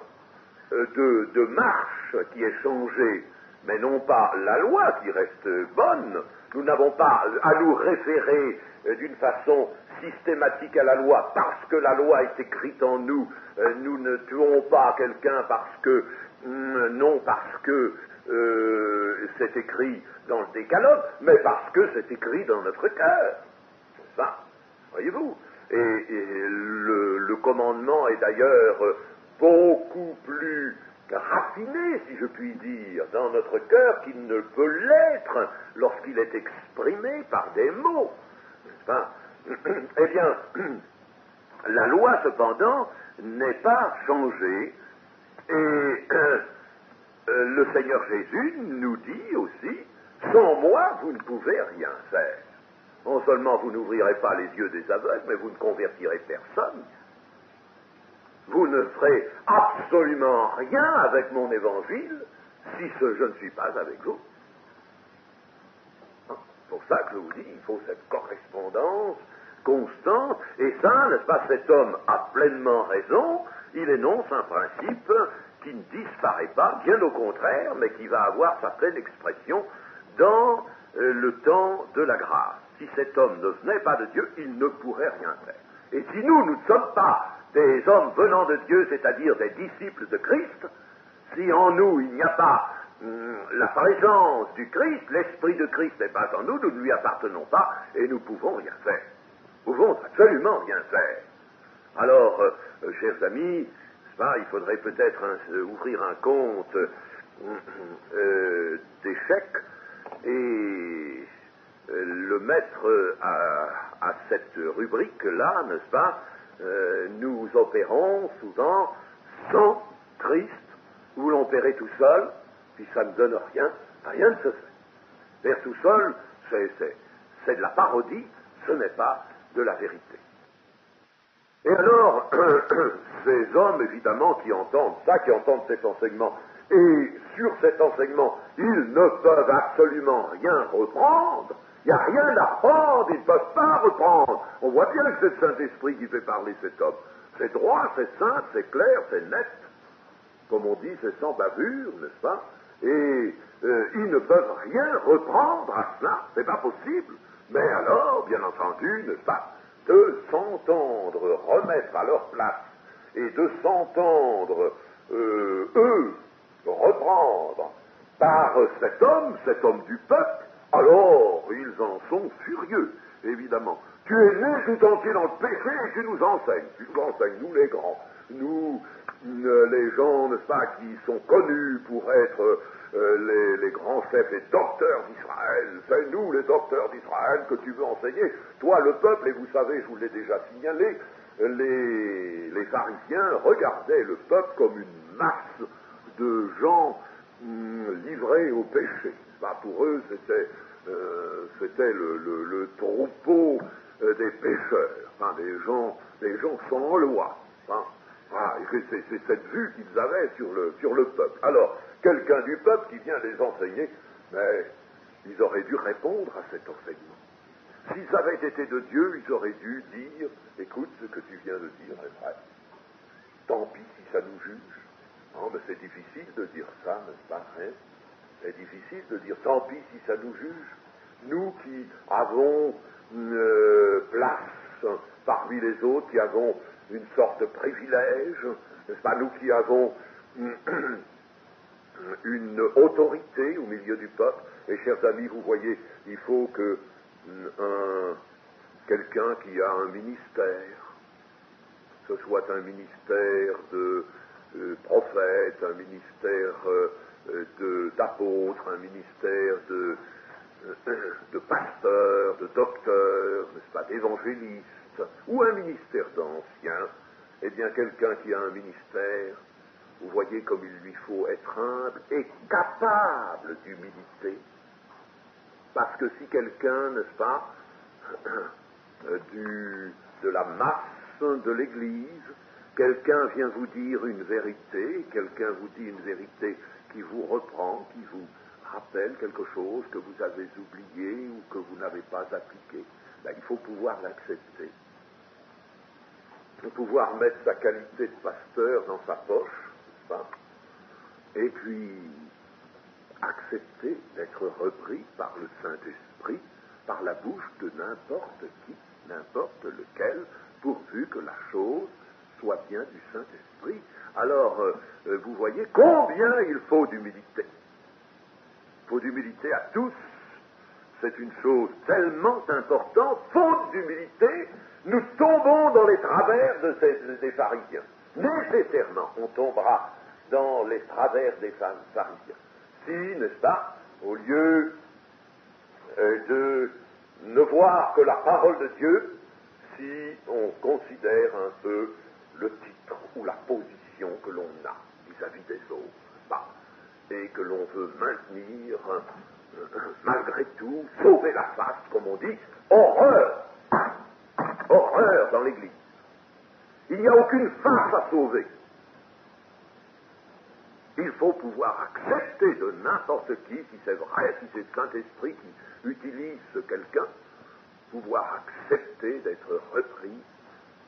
de marche qui est changé, mais non pas la loi qui reste bonne. Nous n'avons pas à nous référer d'une façon systématique à la loi parce que la loi est écrite en nous. Nous ne tuons pas quelqu'un parce que c'est écrit dans le décalogue, mais parce que c'est écrit dans notre cœur. C'est ça, voyez-vous. Et le commandement est d'ailleurs beaucoup plus raffiné, si je puis dire, dans notre cœur qu'il ne peut l'être lorsqu'il est exprimé par des mots. N'est-ce pas? Eh bien, la loi, cependant, n'est pas changée, et le Seigneur Jésus nous dit aussi, sans moi, vous ne pouvez rien faire. Non seulement vous n'ouvrirez pas les yeux des aveugles, mais vous ne convertirez personne. Vous ne ferez absolument rien avec mon évangile si je ne suis pas avec vous. C'est pour ça que je vous dis, il faut cette correspondance constante, et ça, n'est-ce pas, cet homme a pleinement raison, il énonce un principe qui ne disparaît pas, bien au contraire, mais qui va avoir sa pleine expression dans le temps de la grâce. Si cet homme ne venait pas de Dieu, il ne pourrait rien faire. Et si nous ne sommes pas des hommes venant de Dieu, c'est-à-dire des disciples de Christ, si en nous il n'y a pas la présence du Christ, l'esprit de Christ n'est pas en nous, nous ne lui appartenons pas et nous pouvons rien faire. Nous pouvons absolument rien faire. Alors, chers amis, il faudrait peut-être ouvrir un compte d'échecs et le mettre à cette rubrique-là, n'est-ce pas, nous observer opérons souvent sans Christ, ou l'on paierait tout seul, puis ça ne donne rien, rien ne se fait. Faire tout seul, c'est de la parodie, ce n'est pas de la vérité. Et alors, ces hommes, évidemment, qui entendent ça, qui entendent cet enseignement, et sur cet enseignement, ils ne peuvent absolument rien reprendre, il n'y a rien à reprendre, ils ne peuvent pas reprendre. On voit bien que c'est le Saint-Esprit qui fait parler cet homme. C'est droit, c'est simple, c'est clair, c'est net. Comme on dit, c'est sans bavure, n'est-ce pas? Et ils ne peuvent rien reprendre à cela, c'est pas possible. Mais alors, bien entendu, n'est-ce pas, de s'entendre remettre à leur place et de s'entendre, eux, reprendre par cet homme du peuple, alors ils en sont furieux, évidemment. Tu es né tout entier dans le péché et tu nous enseignes, nous les grands, nous les gens, n'est-ce pas, qui sont connus pour être les grands chefs, les docteurs d'Israël, c'est nous les docteurs d'Israël que tu veux enseigner, toi le peuple, et vous savez, je vous l'ai déjà signalé, les pharisiens regardaient le peuple comme une masse de gens livrés au péché. Bah, pour eux, c'était le troupeau des pécheurs, enfin, des gens sans loi. Hein. Ah, c'est cette vue qu'ils avaient sur le peuple. Alors, quelqu'un du peuple qui vient les enseigner, mais ils auraient dû répondre à cet enseignement. S'ils avaient été de Dieu, ils auraient dû dire, écoute, ce que tu viens de dire est vrai. Tant pis si ça nous juge. Non, mais c'est difficile de dire ça, n'est-ce pas, hein? C'est difficile de dire tant pis si ça nous juge. Nous qui avons place parmi les autres, qui avons une sorte de privilège, n'est-ce pas, nous qui avons une autorité au milieu du peuple. Et chers amis, vous voyez, il faut que quelqu'un qui a un ministère, ce soit un ministère de prophète, un ministère d'apôtre, un ministère de pasteur, de docteur, n'est-ce pas, d'évangéliste, ou un ministère d'ancien, eh bien quelqu'un qui a un ministère, vous voyez comme il lui faut être humble et capable d'humilité. Parce que si quelqu'un, n'est-ce pas, de la masse de l'Église, quelqu'un vient vous dire une vérité, quelqu'un vous dit une vérité qui vous reprend, qui vous rappelle quelque chose que vous avez oublié ou que vous n'avez pas appliqué, ben, il faut pouvoir l'accepter. Il faut pouvoir mettre sa qualité de pasteur dans sa poche, n'est-ce pas, et puis accepter d'être repris par le Saint-Esprit, par la bouche de n'importe qui, n'importe lequel, pourvu que la chose soit bien du Saint-Esprit. Alors, vous voyez combien il faut d'humilité. Il faut d'humilité à tous. C'est une chose tellement importante. Faute d'humilité, nous tombons dans les travers des pharisiens. Nécessairement, on tombera dans les travers des pharisiens. Si, n'est-ce pas, au lieu de ne voir que la parole de Dieu, si on considère un peu le titre ou la position que l'on a vis-à-vis des autres, et que l'on veut maintenir, malgré tout, sauver la face, comme on dit, horreur dans l'Église. Il n'y a aucune face à sauver. Il faut pouvoir accepter de n'importe qui, si c'est vrai, si c'est le Saint-Esprit qui utilise quelqu'un, pouvoir accepter d'être repris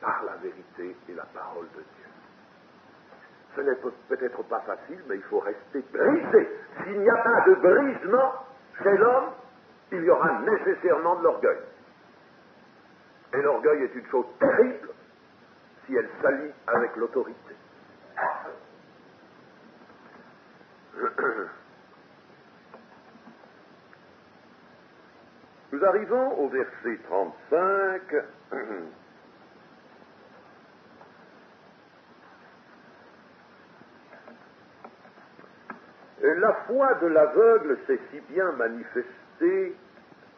par la vérité et la parole de Dieu. Ce n'est peut-être pas facile, mais il faut rester brisé. S'il n'y a pas de brisement chez l'homme, il y aura nécessairement de l'orgueil. Et l'orgueil est une chose terrible si elle s'allie avec l'autorité. Nous arrivons au verset 35. La foi de l'aveugle s'est si bien manifestée,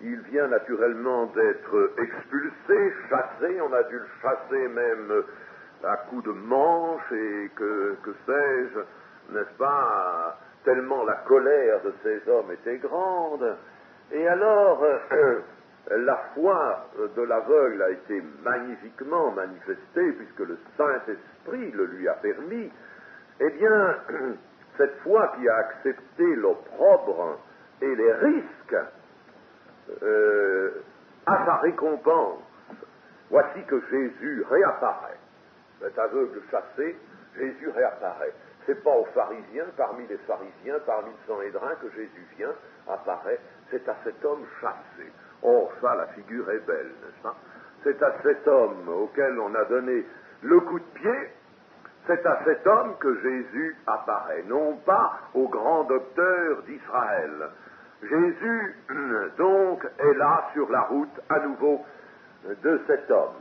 il vient naturellement d'être expulsé, chassé, on a dû le chasser même à coups de manche et que sais-je, n'est-ce pas, tellement la colère de ces hommes était grande. Et alors, la foi de l'aveugle a été magnifiquement manifestée, puisque le Saint-Esprit le lui a permis. Eh bien, cette foi qui a accepté l'opprobre et les risques a sa récompense. Voici que Jésus réapparaît. Cet aveugle chassé, Jésus réapparaît. C'est pas aux pharisiens, parmi les pharisiens, parmi le Sanhédrin que Jésus vient, apparaît. C'est à cet homme chassé. Oh, ça, la figure est belle, n'est-ce pas? C'est à cet homme auquel on a donné le coup de pied, c'est à cet homme que Jésus apparaît, non pas au grand docteur d'Israël. Jésus, donc, est là sur la route à nouveau de cet homme.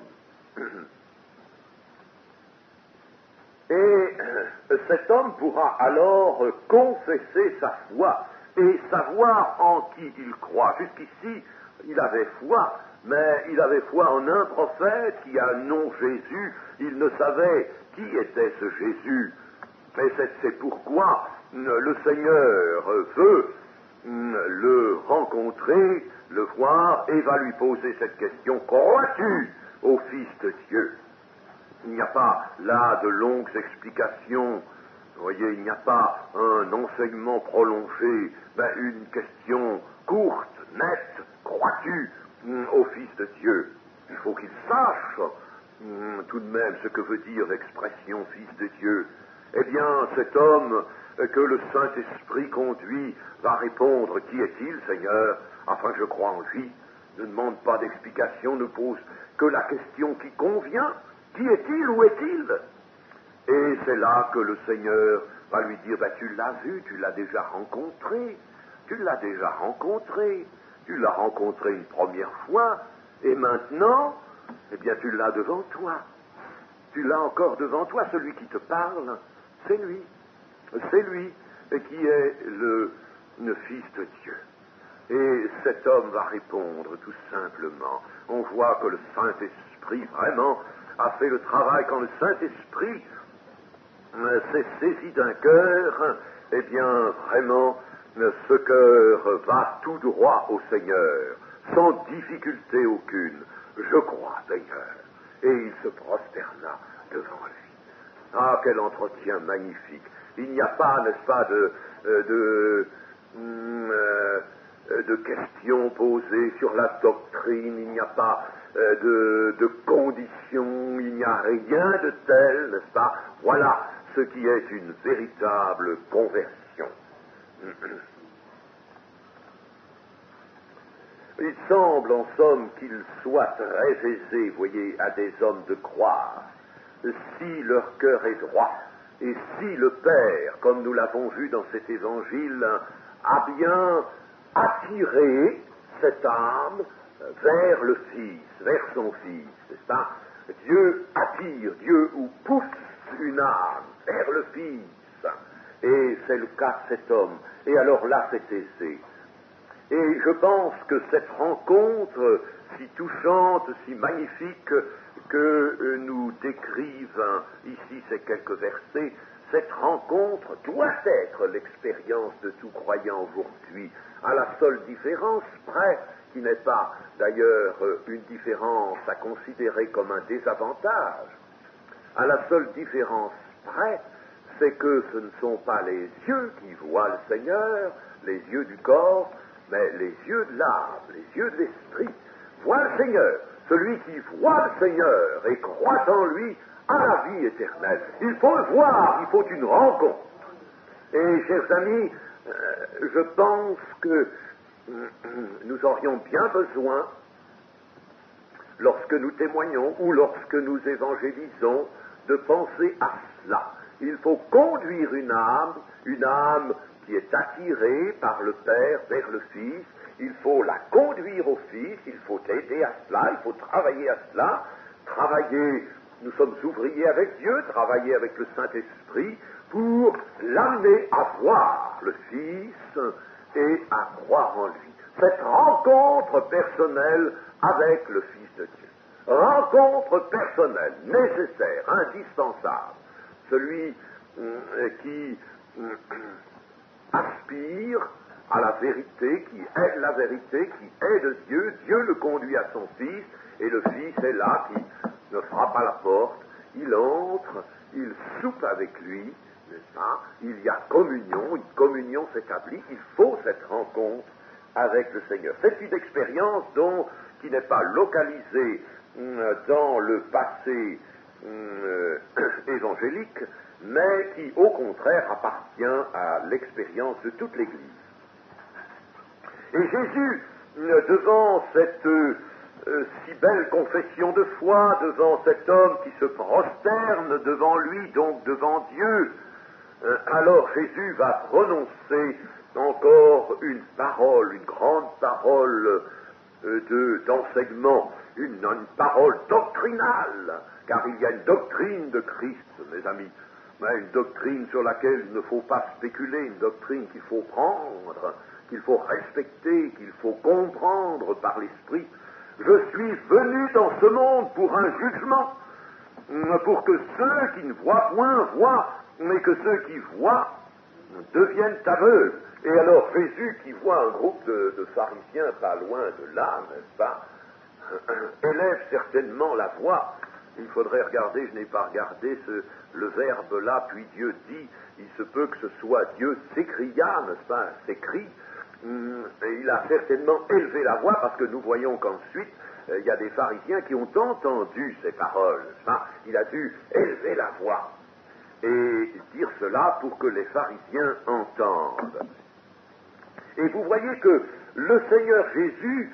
Et cet homme pourra alors confesser sa foi et savoir en qui il croit. Jusqu'ici, il avait foi, mais il avait foi en un prophète qui a un nom Jésus. Il ne savait qui était ce Jésus. Et c'est pourquoi le Seigneur veut le rencontrer, le voir, et va lui poser cette question: crois-tu au Fils de Dieu? Il n'y a pas là de longues explications. Vous voyez, il n'y a pas un enseignement prolongé, mais une question courte, nette. Crois-tu au Fils de Dieu? Il faut qu'il sache tout de même ce que veut dire l'expression Fils de Dieu. Eh bien, cet homme que le Saint-Esprit conduit va répondre: qui est-il, Seigneur? Afin que je croie en lui. Ne demande pas d'explication, ne pose que la question qui convient: qui est-il? Où est-il? Et c'est là que le Seigneur va lui dire: tu l'as vu, tu l'as déjà rencontré, tu l'as déjà rencontré, tu l'as rencontré une première fois, et maintenant, eh bien, tu l'as devant toi. Tu l'as encore devant toi, celui qui te parle, c'est lui. C'est lui qui est le Fils de Dieu. Et cet homme va répondre tout simplement. On voit que le Saint-Esprit vraiment a fait le travail. Quand le Saint-Esprit s'est saisi d'un cœur, eh bien vraiment ce cœur va tout droit au Seigneur, sans difficulté aucune. Je crois, Seigneur. Et il se prosterna devant lui. Ah, quel entretien magnifique. Il n'y a pas, n'est-ce pas, de questions posées sur la doctrine, il n'y a pas de conditions, il n'y a rien de tel, n'est-ce pas? Voilà ce qui est une véritable conversion. Il semble, en somme, qu'il soit très aisé, vous voyez, à des hommes de croire, si leur cœur est droit, et si le Père, comme nous l'avons vu dans cet évangile, a bien attiré cette âme vers le Fils, vers son Fils, n'est-ce pas? Dieu attire, Dieu ou pousse une âme vers le Fils, et c'est le cas de cet homme, et alors là c'est aisé. Et je pense que cette rencontre si touchante, si magnifique que nous décrivent ici ces quelques versets, cette rencontre doit être l'expérience de tout croyant aujourd'hui, à la seule différence près, qui n'est pas d'ailleurs une différence à considérer comme un désavantage, à la seule différence près, c'est que ce ne sont pas les yeux qui voient le Seigneur, les yeux du corps, mais les yeux de l'âme, les yeux de l'esprit, voient le Seigneur. Celui qui voit le Seigneur et croit en lui a la vie éternelle. Il faut le voir, il faut une rencontre. Et, chers amis, je pense que nous aurions bien besoin, lorsque nous témoignons ou lorsque nous évangélisons, de penser à cela. Il faut conduire une âme qui est attirée par le Père vers le Fils. Il faut la conduire au Fils, il faut aider à cela, il faut travailler à cela, travailler, nous sommes ouvriers avec Dieu, travailler avec le Saint-Esprit pour l'amener à voir le Fils et à croire en lui. Cette rencontre personnelle avec le Fils de Dieu. rencontre personnelle, nécessaire, indispensable. Celui qui aspire à la vérité, qui est la vérité, qui est de Dieu. Dieu le conduit à son Fils, et le Fils est là, qui ne frappe à la porte. Il entre, il soupe avec lui, n'est-ce pas? Il y a communion, une communion s'établit. Il faut cette rencontre avec le Seigneur. C'est une expérience qui n'est pas localisée dans le passé évangélique, mais qui, au contraire, appartient à l'expérience de toute l'Église. Et Jésus, devant cette si belle confession de foi, devant cet homme qui se prosterne devant lui, donc devant Dieu, alors Jésus va prononcer encore une parole, une grande parole d'enseignement, une parole doctrinale, car il y a une doctrine de Christ, mes amis, mais une doctrine sur laquelle il ne faut pas spéculer, une doctrine qu'il faut prendre, qu'il faut respecter, qu'il faut comprendre par l'Esprit. Je suis venu dans ce monde pour un jugement, pour que ceux qui ne voient point voient, mais que ceux qui voient deviennent aveugles. Et alors Jésus, qui voit un groupe de pharisiens pas loin de là, n'est-ce pas, élève certainement la voix. Il faudrait regarder, je n'ai pas regardé le verbe là, puis Dieu dit, il se peut que ce soit Dieu s'écria, n'est-ce pas, s'écrie. Et il a certainement élevé la voix, parce que nous voyons qu'ensuite, il y a des pharisiens qui ont entendu ces paroles, n'est-ce pas. Il a dû élever la voix et dire cela pour que les pharisiens entendent. Et vous voyez que le Seigneur Jésus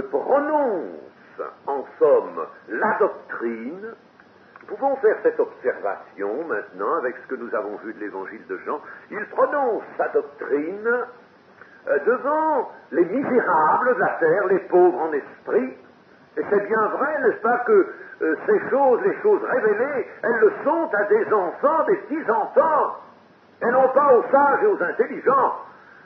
prononce, en somme, la doctrine. Nous pouvons faire cette observation maintenant avec ce que nous avons vu de l'évangile de Jean. Il prononce sa doctrine devant les misérables de la terre, les pauvres en esprit. Et c'est bien vrai, n'est-ce pas, que ces choses, les choses révélées, elles le sont à des enfants, des petits-enfants, et non pas aux sages et aux intelligents.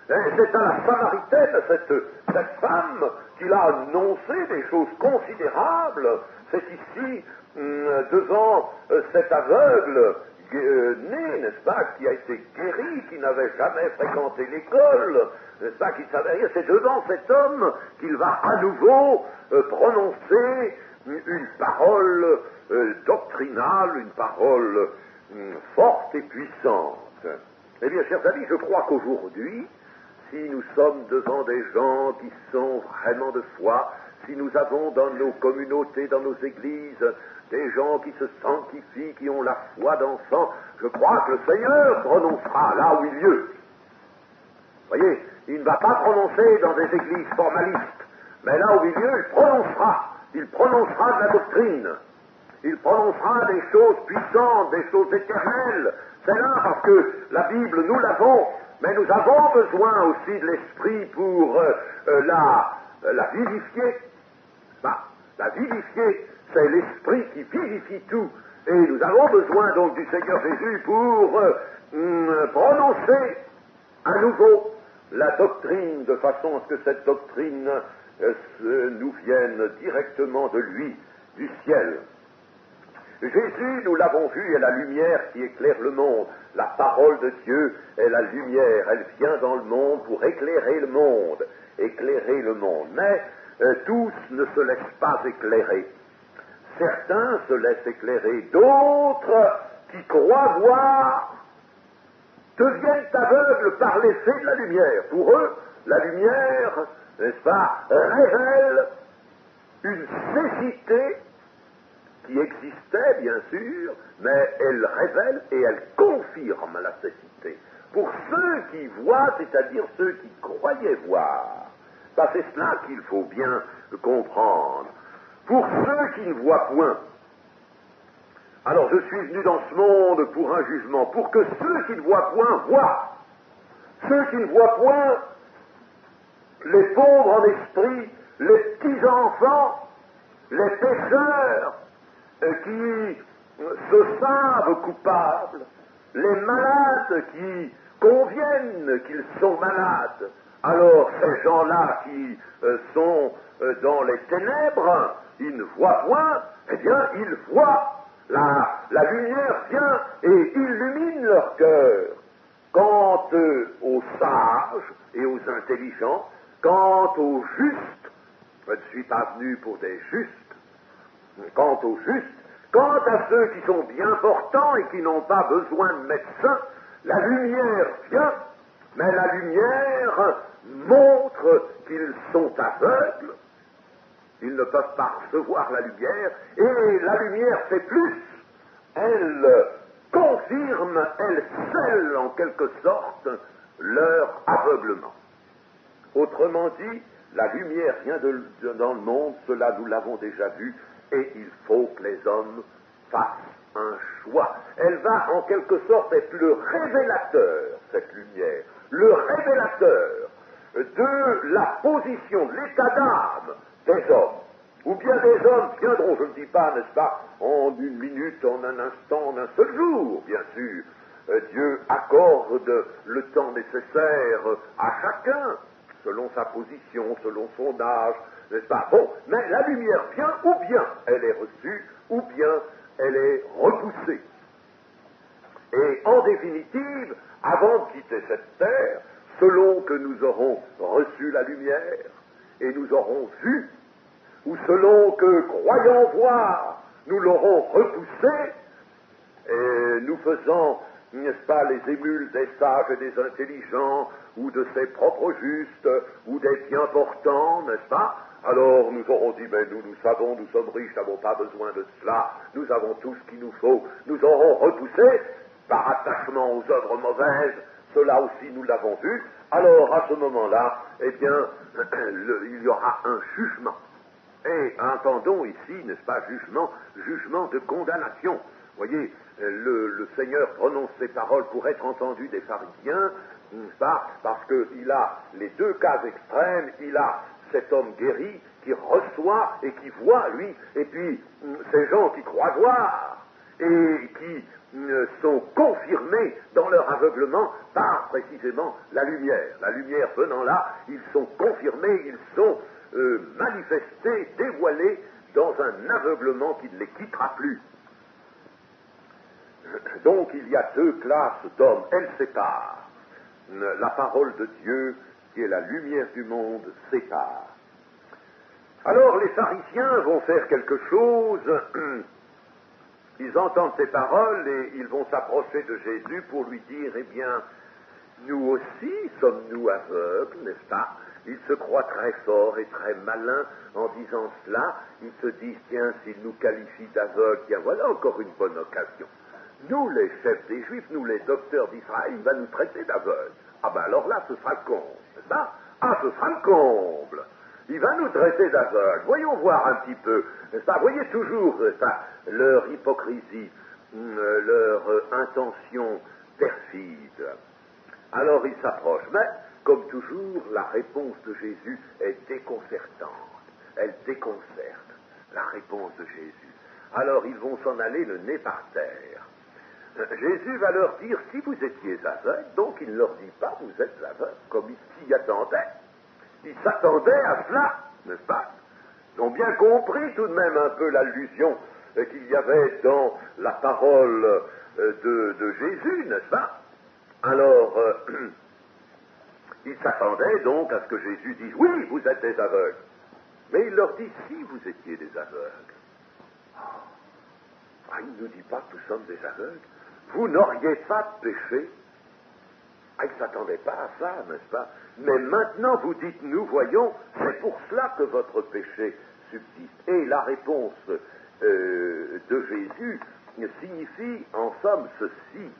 C'est à la Samaritaine, cette femme, qu'il a annoncé des choses considérables. C'est ici, devant cet aveugle né, n'est-ce pas, qui a été guéri, qui n'avait jamais fréquenté l'école, n'est-ce pas, qui ne savait rien. C'est devant cet homme qu'il va à nouveau prononcer une parole doctrinale, une parole forte et puissante. Eh bien, chers amis, je crois qu'aujourd'hui, si nous sommes devant des gens qui sont vraiment de foi, si nous avons dans nos communautés, dans nos églises, des gens qui se sanctifient, qui ont la foi d'enfants, je crois que le Seigneur prononcera là où il lieu. Vous voyez, il ne va pas prononcer dans des églises formalistes, mais là où il lieu, il prononcera de la doctrine, il prononcera des choses puissantes, des choses éternelles. C'est là parce que la Bible, nous l'avons, mais nous avons besoin aussi de l'Esprit pour la vivifier. La vivifier, c'est l'Esprit qui vivifie tout. Et nous avons besoin donc du Seigneur Jésus pour prononcer à nouveau la doctrine, de façon à ce que cette doctrine nous vienne directement de lui, du ciel. Jésus, nous l'avons vu, est la lumière qui éclaire le monde. La parole de Dieu est la lumière. Elle vient dans le monde pour éclairer le monde. Mais tous ne se laissent pas éclairer. Certains se laissent éclairer. D'autres, qui croient voir, deviennent aveugles par l'effet de la lumière. Pour eux, la lumière, n'est-ce pas, révèle une cécité qui existait, bien sûr, mais elle révèle et elle confirme la cécité. Pour ceux qui voient, c'est-à-dire ceux qui croyaient voir, c'est cela qu'il faut bien comprendre. Pour ceux qui ne voient point, alors je suis venu dans ce monde pour un jugement, pour que ceux qui ne voient point voient. Ceux qui ne voient point, les pauvres en esprit, les petits-enfants, les pécheurs, qui se savent coupables, les malades qui conviennent qu'ils sont malades. Alors ces gens-là qui sont dans les ténèbres, ils ne voient point, eh bien, ils voient, la lumière vient et illumine leur cœur. Quant aux sages et aux intelligents, quant aux justes, je ne suis pas venu pour des justes, quant aux justes, quant à ceux qui sont bien portants et qui n'ont pas besoin de médecin, la lumière vient, mais la lumière montre qu'ils sont aveugles, ils ne peuvent pas recevoir la lumière, et la lumière fait plus, elle confirme, elle scelle en quelque sorte leur aveuglement. Autrement dit, la lumière vient dans le monde, cela nous l'avons déjà vu, et il faut que les hommes fassent un choix. Elle va en quelque sorte être le révélateur, cette lumière, le révélateur de la position, de l'état d'âme des hommes. Ou bien des hommes viendront, je ne dis pas, n'est-ce pas, en une minute, en un instant, en un seul jour, bien sûr. Dieu accorde le temps nécessaire à chacun, selon sa position, selon son âge, n'est-ce pas? Bon, mais la lumière vient, ou bien elle est reçue, ou bien elle est repoussée. Et en définitive, avant de quitter cette terre, selon que nous aurons reçu la lumière, et nous aurons vu, ou selon que, croyant voir, nous l'aurons repoussé, et nous faisant, n'est-ce pas, les émules des sages et des intelligents, ou de ses propres justes, ou des bien portants, n'est-ce pas? Alors nous aurons dit, mais nous savons, nous sommes riches, nous n'avons pas besoin de cela, nous avons tout ce qu'il nous faut. Nous aurons repoussé, par attachement aux œuvres mauvaises, cela aussi nous l'avons vu. Alors à ce moment-là, eh bien, il y aura un jugement. Et entendons ici, n'est-ce pas, jugement de condamnation. Voyez, le Seigneur prononce ces paroles pour être entendu des pharisiens, n'est-ce pas, parce qu'il a les deux cas extrêmes, il a cet homme guéri qui reçoit et qui voit, lui, et puis ces gens qui croient voir et qui sont confirmés dans leur aveuglement par précisément la lumière. La lumière venant là, ils sont confirmés, ils sont manifestés, dévoilés dans un aveuglement qui ne les quittera plus. Donc il y a deux classes d'hommes, elles séparent. La parole de Dieu, qui est la lumière du monde, sépare. Alors les pharisiens vont faire quelque chose, ils entendent ces paroles et ils vont s'approcher de Jésus pour lui dire, eh bien, nous aussi sommes-nous aveugles, n'est-ce pas? Ils se croient très forts et très malins en disant cela, ils se disent, tiens, s'ils nous qualifient d'aveugles, tiens, voilà encore une bonne occasion. Nous, les chefs des Juifs, nous, les docteurs d'Israël, il va nous traiter d'aveugles. Ah ben alors là, ce sera le comble, n'est-ce pas? Ah, ce sera le comble. Il va nous traiter d'aveugles. Voyons voir un petit peu, n'est-ce pas? Voyez toujours, n'est-ce pas, leur hypocrisie, leur intention perfide. Alors ils s'approchent. Mais, comme toujours, la réponse de Jésus est déconcertante. Elle déconcerte la réponse de Jésus. Alors ils vont s'en aller le nez par terre. Jésus va leur dire, si vous étiez aveugles, donc il ne leur dit pas, vous êtes aveugles, comme ils s'y attendaient. Ils s'attendaient à cela, n'est-ce pas? Ils ont bien compris tout de même un peu l'allusion qu'il y avait dans la parole de Jésus, n'est-ce pas? Alors, ils s'attendaient donc à ce que Jésus dise, oui, vous êtes des aveugles. Mais il leur dit, si vous étiez des aveugles. Ah, il ne nous dit pas que nous sommes des aveugles. Vous n'auriez pas de péché. Ah, ils ne s'attendaient pas à ça, n'est-ce pas? Mais maintenant, vous dites, nous voyons, c'est pour cela que votre péché subsiste. Et la réponse de Jésus signifie, en somme, ceci.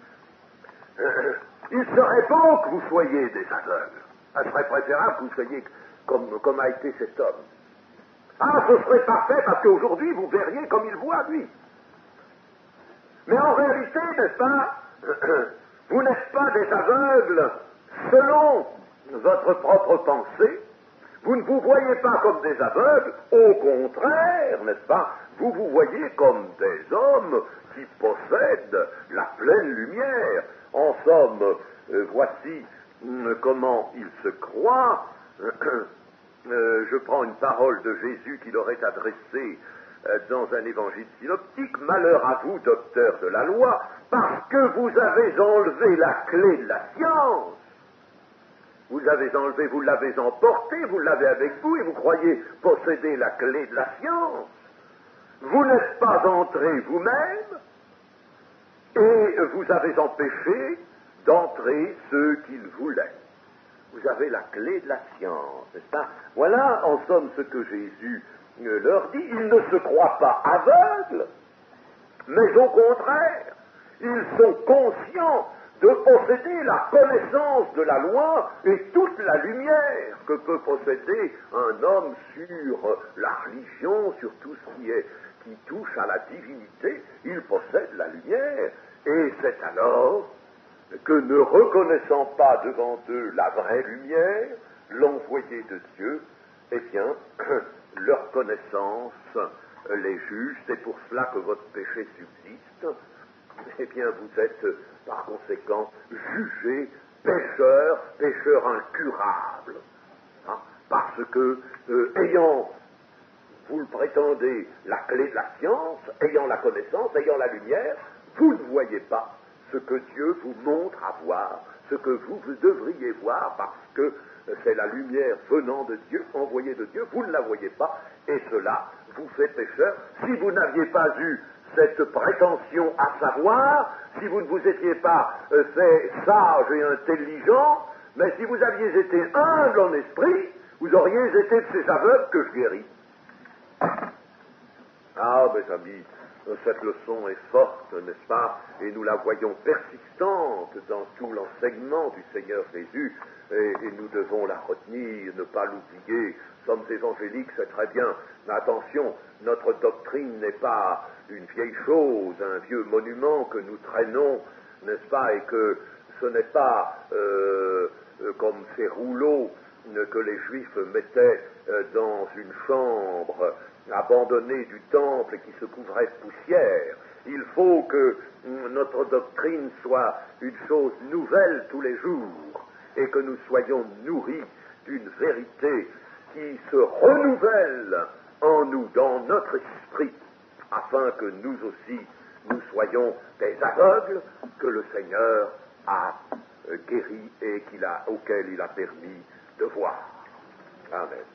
Il serait bon que vous soyez des aveugles. Il serait préférable que vous soyez comme a été cet homme. Ah, ce serait parfait, parce qu'aujourd'hui, vous verriez comme il voit, lui. Mais en réalité, n'est-ce pas, vous n'êtes pas des aveugles selon votre propre pensée. Vous ne vous voyez pas comme des aveugles, au contraire, n'est-ce pas, vous vous voyez comme des hommes qui possèdent la pleine lumière. En somme, voici comment ils se croient. Je prends une parole de Jésus qui leur est adressée dans un évangile synoptique, malheur à vous, docteurs de la loi, parce que vous avez enlevé la clé de la science. Vous l'avez enlevé, vous l'avez emporté, vous l'avez avec vous et vous croyez posséder la clé de la science. Vous n'êtes pas entré vous-même et vous avez empêché d'entrer ceux qu'il voulait. Vous avez la clé de la science, n'est-ce pas? Voilà en somme ce que Jésus leur dit. Ils ne se croient pas aveugles, mais au contraire, ils sont conscients de posséder la connaissance de la loi et toute la lumière que peut posséder un homme sur la religion, sur tout ce qui touche à la divinité. Il possède la lumière, et c'est alors que, ne reconnaissant pas devant eux la vraie lumière, l'envoyé de Dieu, eh bien, leur connaissance les juge. C'est pour cela que votre péché subsiste. Eh bien, vous êtes par conséquent jugés pécheurs incurables. Hein, parce que, ayant, vous le prétendez, la clé de la science, ayant la connaissance, ayant la lumière, vous ne voyez pas ce que Dieu vous montre à voir, ce que vous devriez voir, parce que c'est la lumière venant de Dieu, envoyée de Dieu, vous ne la voyez pas, et cela vous fait pécheur. Si vous n'aviez pas eu cette prétention à savoir, si vous ne vous étiez pas fait sage et intelligent, mais si vous aviez été humble en esprit, vous auriez été de ces aveugles que je guéris. Ah, mes amis, cette leçon est forte, n'est-ce pas? Et nous la voyons persistante dans tout l'enseignement du Seigneur Jésus, et nous devons la retenir, ne pas l'oublier. Nous sommes évangéliques, c'est très bien, mais attention, notre doctrine n'est pas une vieille chose, un vieux monument que nous traînons, n'est-ce pas? Et que ce n'est pas comme ces rouleaux que les Juifs mettaient dans une chambre abandonnée du temple et qui se couvrait de poussière. Il faut que notre doctrine soit une chose nouvelle tous les jours et que nous soyons nourris d'une vérité qui se renouvelle en nous, dans notre esprit, afin que nous aussi, nous soyons des aveugles que le Seigneur a guéris et auxquels il a permis de voir. Amen.